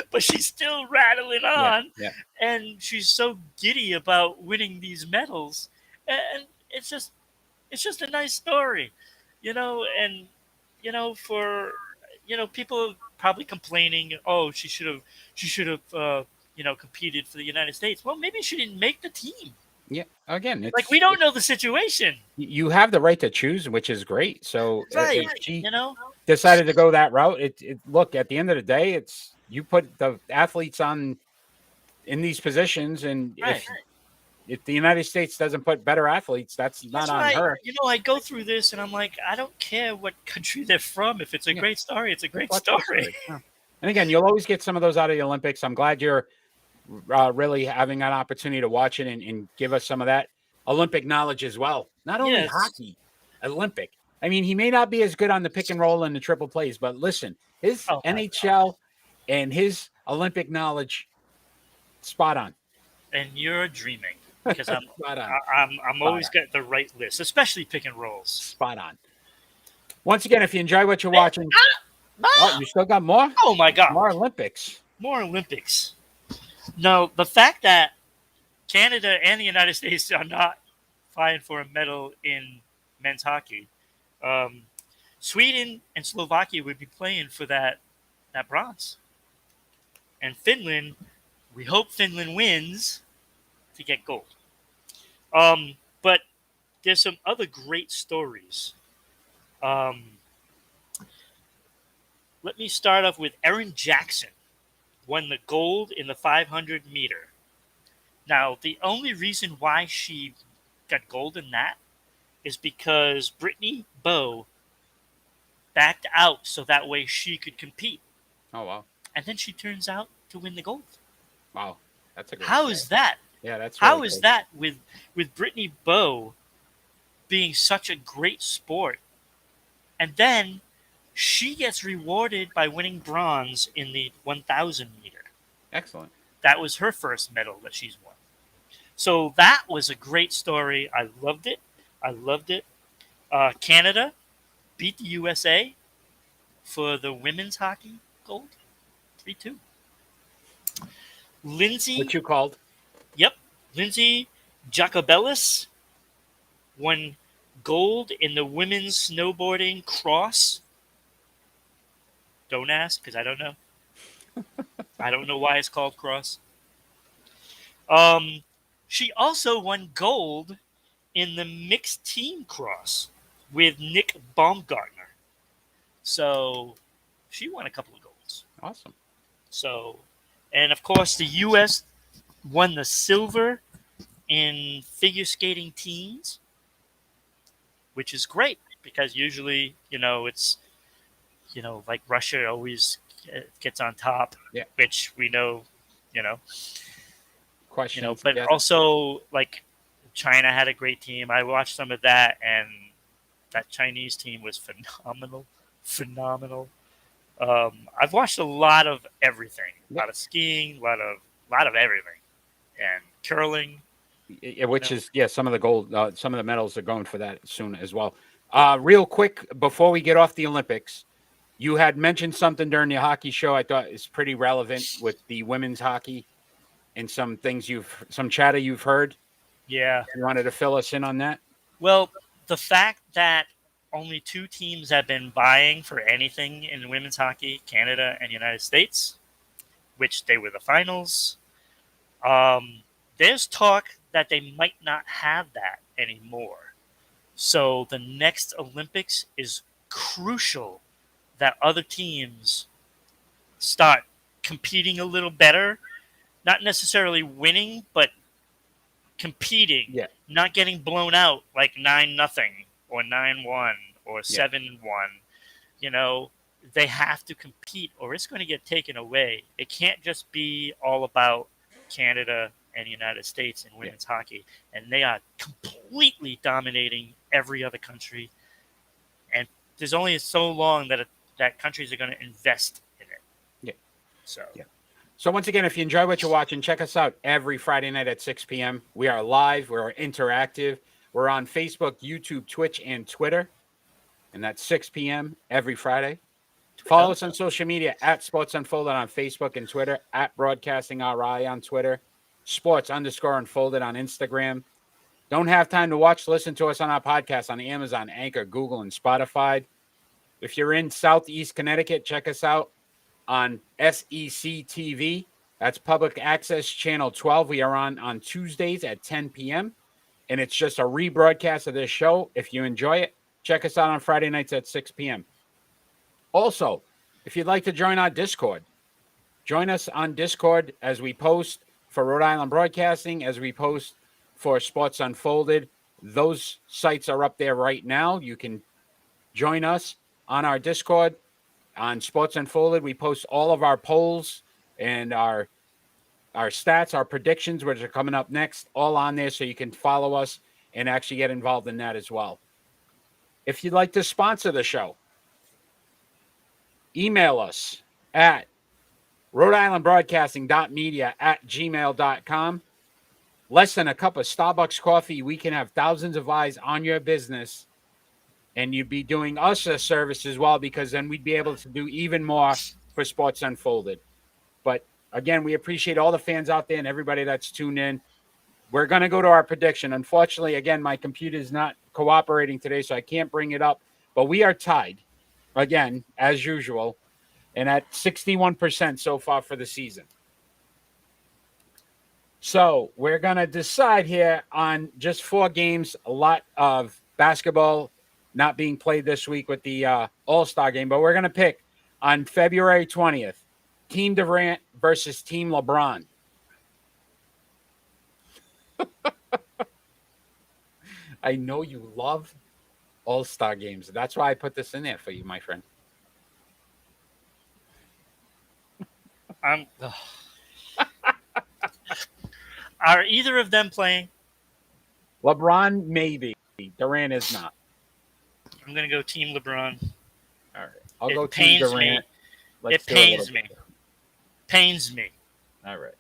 but she's still rattling on, Yeah. and she's so giddy about winning these medals, and it's just a nice story, and for people probably complaining, oh, she should have competed for the United States. Well, maybe she didn't make the team. Yeah. Again, it's Like, we don't know the situation. you have the right to choose, which is great. So Right. if she decided to go that route, look, at the end of the day, it's you put the athletes in these positions, and Right. if the United States doesn't put better athletes, that's not That's on why, her. I go through this and I'm like, I don't care what country they're from. If it's a Yeah. great story, it's a great Watch the story. Yeah. And again, you'll always get some of those out of the Olympics. I'm glad you're really having an opportunity to watch it and give us some of that Olympic knowledge as well. Not only Yes. hockey, Olympic. I mean, he may not be as good on the pick and roll and the triple plays, but listen, his Oh, my NHL and his Olympic knowledge, spot on. And you're dreaming because I'm Spot on. I'm always got the right list, especially pick and rolls. Spot on. Once again, if you enjoy what you're watching, you still got more? Oh my God. More Olympics. More Olympics. No, the fact that Canada and the United States are not vying for a medal in men's hockey, Sweden and Slovakia would be playing for that bronze. And Finland, we hope Finland wins to get gold. But there's some other great stories. Let me start off with Erin Jackson won the gold in the 500 meter. Now, the only reason why she got gold in that is because Brittany Bowe backed out so that way she could compete. Oh, wow. And then she turns out to win the gold. Wow. That's a great How story. is that? Yeah, that's How really is cool. that with Brittany Bowe being such a great sport? And then she gets rewarded by winning bronze in the 1,000 meter. Excellent. That was her first medal that she's won. So that was a great story. I loved it. Canada beat the USA for the women's hockey gold, 3-2. Lindsay. What you called? Yep. Lindsay Jacobellis won gold in the women's snowboarding cross. Don't ask, because I don't know. I don't know why it's called cross. She also won gold in the mixed team cross with Nick Baumgartner. So she won a couple of golds. Awesome. So, and of course, the U.S. won the silver in figure skating teams, which is great because usually, it's, like Russia always gets on top, Yeah. which we know, Questions. but yeah. also like China had a great team. I watched some of that, and that Chinese team was phenomenal. I've watched a lot of everything, a lot of skiing, a lot of everything, and curling. Which is some of the gold, some of the medals are going for that soon as well. Real quick before we get off the Olympics, you had mentioned something during the hockey show I thought is pretty relevant with the women's hockey and some things some chatter you've heard. Yeah. You wanted to fill us in on that? Well, the fact that only 2 teams have been vying for anything in women's hockey, Canada and United States, which they were the finals. There's talk that they might not have that anymore. So the next Olympics is crucial that other teams start competing a little better. Not necessarily winning, but competing. Yeah. Not getting blown out like 9-0 or 9-1 or 7-1. You know, they have to compete or it's going to get taken away. It can't just be all about Canada and the United States in women's hockey. And they are completely dominating every other country. And there's only so long that countries are going to invest in it. Yeah. So once again, if you enjoy what you're watching, check us out every Friday night at 6 p.m. We are live. We're interactive. We're on Facebook, YouTube, Twitch, and Twitter. And that's 6 p.m. every Friday. Follow us on social media at Sports Unfolded on Facebook and Twitter, at Broadcasting RI on Twitter, Sports_Unfolded on Instagram. Don't have time to watch, listen to us on our podcast on Amazon, Anchor, Google, and Spotify. If you're in Southeast Connecticut, check us out on SEC TV. That's Public Access Channel 12. We are on Tuesdays at 10 p.m. And it's just a rebroadcast of this show. If you enjoy it, check us out on Friday nights at 6 p.m. Also, if you'd like to join our Discord, join us on Discord as we post for Rhode Island Broadcasting, as we post for Sports Unfolded. Those sites are up there right now. You can join us on our Discord. On Sports Unfolded, we post all of our polls and our stats, our predictions, which are coming up next, all on there so you can follow us and actually get involved in that as well. If you'd like to sponsor the show, email us at rhodeislandbroadcasting.media@gmail.com. Less than a cup of Starbucks coffee, we can have thousands of eyes on your business, and you'd be doing us a service as well, because then we'd be able to do even more for Sports Unfolded. But again, we appreciate all the fans out there and everybody that's tuned in. We're going to go to our prediction. Unfortunately, again, my computer is not cooperating today, so I can't bring it up. But we are tied, again, as usual, and at 61% so far for the season. So we're going to decide here on just 4 games, a lot of basketball not being played this week with the All-Star game. But we're going to pick on February 20th, Team Durant versus Team LeBron. I know you love All-Star games. That's why I put this in there for you, my friend. Are either of them playing? LeBron, maybe. Durant is not. I'm going to go Team LeBron. All right. I'll go Team Durant. It pains me. Pains me. All right.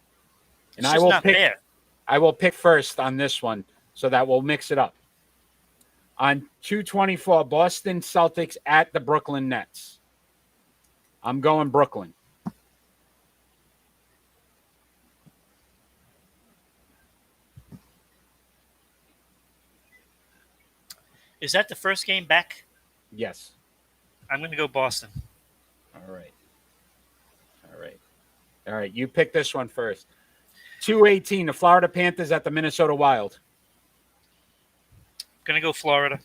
And I will pick. Fair. I will pick first on this one, so that we'll mix it up. On 2/24, Boston Celtics at the Brooklyn Nets. I'm going Brooklyn. Is that the first game back? Yes. I'm going to go Boston. All right. You pick this one first. 2/18, the Florida Panthers at the Minnesota Wild. Going to go Florida.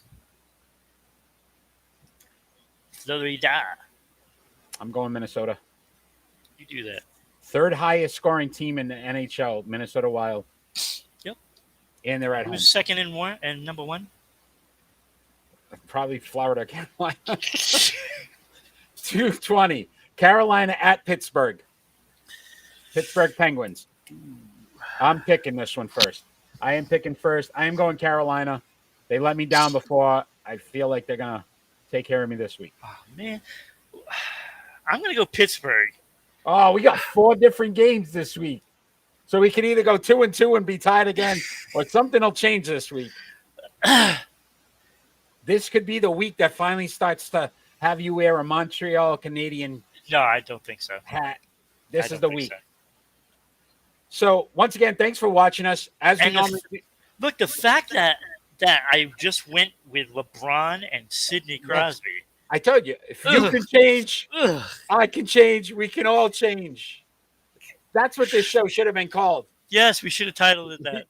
Florida. I'm going Minnesota. You do that. Third highest scoring team in the NHL, Minnesota Wild. Yep. And they're at home. Who's second and number 1? Probably Florida, Carolina. 2/20, Carolina at Pittsburgh. Pittsburgh Penguins. I'm picking this one first. I am picking first. I am going Carolina. They let me down before. I feel like they're going to take care of me this week. Oh, man. I'm going to go Pittsburgh. Oh, we got 4 different games this week. So we can either go 2-2 and be tied again, or something will change this week. This could be the week that finally starts to have you wear a Montreal Canadian No, I don't think so. hat. This is the week. So once again, thanks for watching us. As we normally look, the fact that I just went with LeBron and Sidney Crosby. I told you, if you can change, I can change. We can all change. That's what this show should have been called. Yes, we should have titled it that.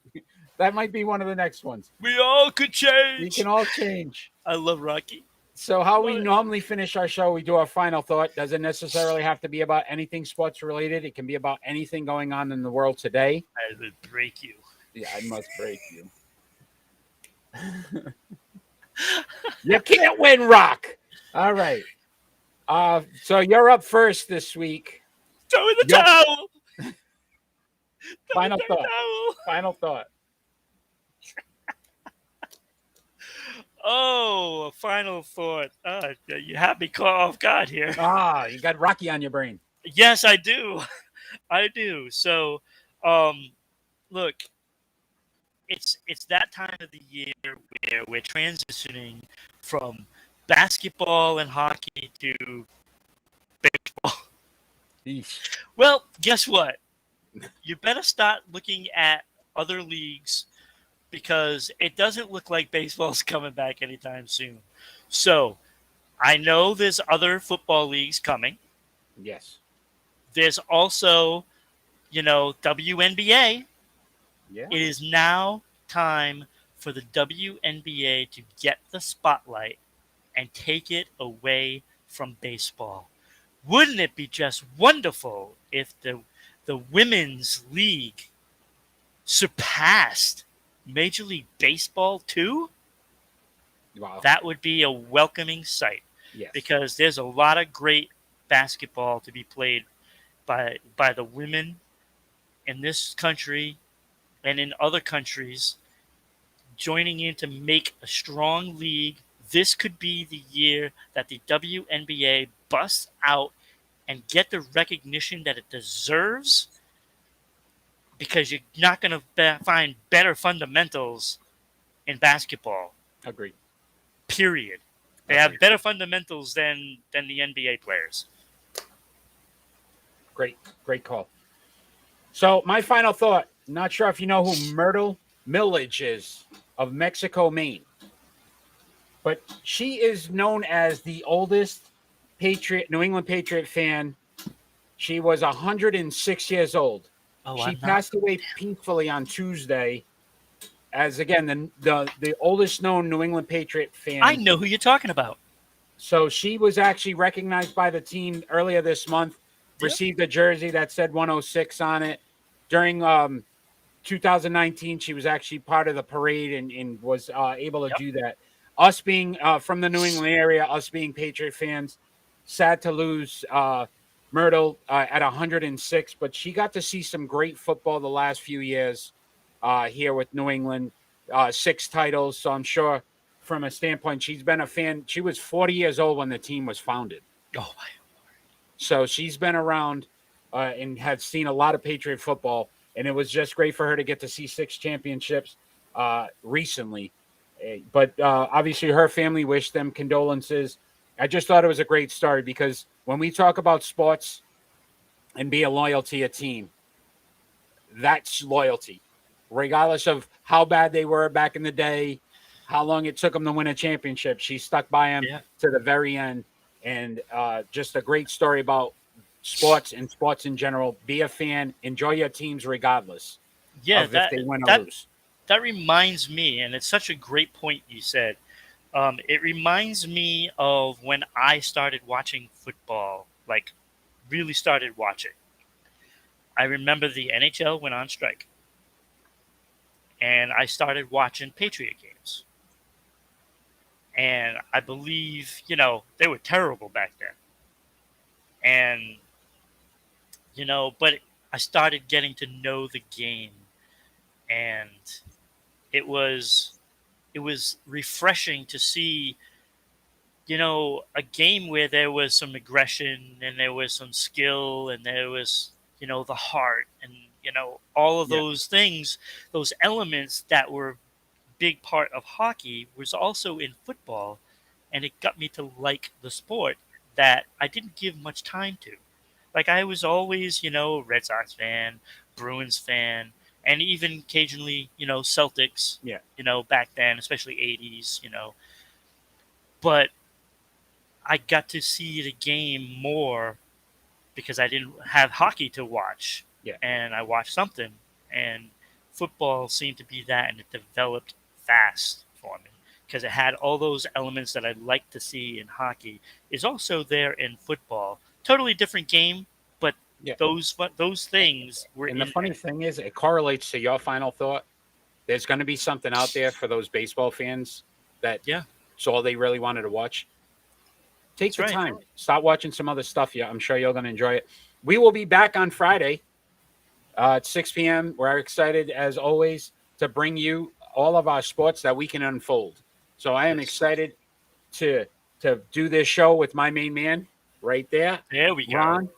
That might be one of the next ones. We all could change. We can all change. I love Rocky. So how we normally finish our show, we do our final thought. Doesn't necessarily have to be about anything sports related. It can be about anything going on in the world today. I would break you. Yeah, I must break you. You can't win, Rock. All right. So you're up first this week. Throw in the towel. Final thought. Final thought. Oh, a final thought. You have me caught off guard here. You got Rocky on your brain. Yes, I do. I do. So, look, it's that time of the year where we're transitioning from basketball and hockey to baseball. Eesh. Well, guess what? You better start looking at other leagues because it doesn't look like baseball's coming back anytime soon. So, I know there's other football leagues coming. Yes. There's also, WNBA. Yeah. It is now time for the WNBA to get the spotlight and take it away from baseball. Wouldn't it be just wonderful if the women's league surpassed Major League Baseball too? Wow. That would be a welcoming sight. Yes. Because there's a lot of great basketball to be played by the women in this country and in other countries joining in to make a strong league. This could be the year that the WNBA busts out and get the recognition that it deserves, because you're not going to find better fundamentals in basketball. Agreed. Period. They have better fundamentals than the NBA players. Great call. So my final thought, not sure if you know who Myrtle Millage is of Mexico, Maine. But she is known as the oldest New England Patriot fan. She was 106 years old. She passed away peacefully on Tuesday as, again, the oldest known New England Patriot fan. I know who you're talking about. So she was actually recognized by the team earlier this month, received a jersey that said 106 on it. During 2019, she was actually part of the parade and was able to do that. Us being from the New England area, us being Patriot fans, sad to lose Myrtle at 106, but she got to see some great football the last few years here with New England, 6 titles. So I'm sure from a standpoint, she's been a fan. She was 40 years old when the team was founded. Oh, my Lord. So she's been around and has seen a lot of Patriot football, and it was just great for her to get to see 6 championships recently. But obviously her family wished them condolences. I just thought it was a great story because when we talk about sports and being loyal to your team, that's loyalty. Regardless of how bad they were back in the day, how long it took them to win a championship, she stuck by them to the very end. And just a great story about sports and sports in general. Be a fan. Enjoy your teams regardless of if they win or lose. That reminds me, and it's such a great point you said, it reminds me of when I started watching football, like really started watching. I remember the NHL went on strike. And I started watching Patriot games. And I believe, they were terrible back then. And, but I started getting to know the game. And it was refreshing to see, a game where there was some aggression and there was some skill and there was, the heart and, all of those things, those elements that were a big part of hockey was also in football. And it got me to like the sport that I didn't give much time to. Like I was always, Red Sox fan, Bruins fan, and even occasionally, Celtics, back then, especially 80s, But I got to see the game more because I didn't have hockey to watch. Yeah. and I watched something, and football seemed to be that, and it developed fast for me because it had all those elements that I'd like to see in hockey is also there in football. Totally different game, but Yeah. those things were And the in funny there. thing is, it correlates to your final thought. There's going to be something out there for those baseball fans that Yeah, it's all they really wanted to watch. Take that's the right. time. Start watching some other stuff. Yeah, I'm sure you're going to enjoy it. We will be back on Friday at 6 p.m. We're excited, as always, to bring you all of our sports that we can unfold. So I am Yes. excited to do this show with my main man right there, There we go. Ron.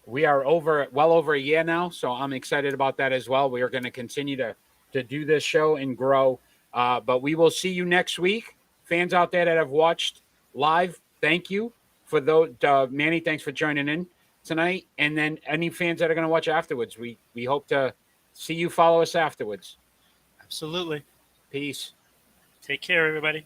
We are well over a year now, so I'm excited about that as well. We are going to continue to do this show and grow. But we will see you next week. Fans out there that have watched live, thank you for those. Manny, thanks for joining in tonight. And then any fans that are going to watch afterwards, we hope to see you follow us afterwards. Absolutely. Peace. Take care, everybody.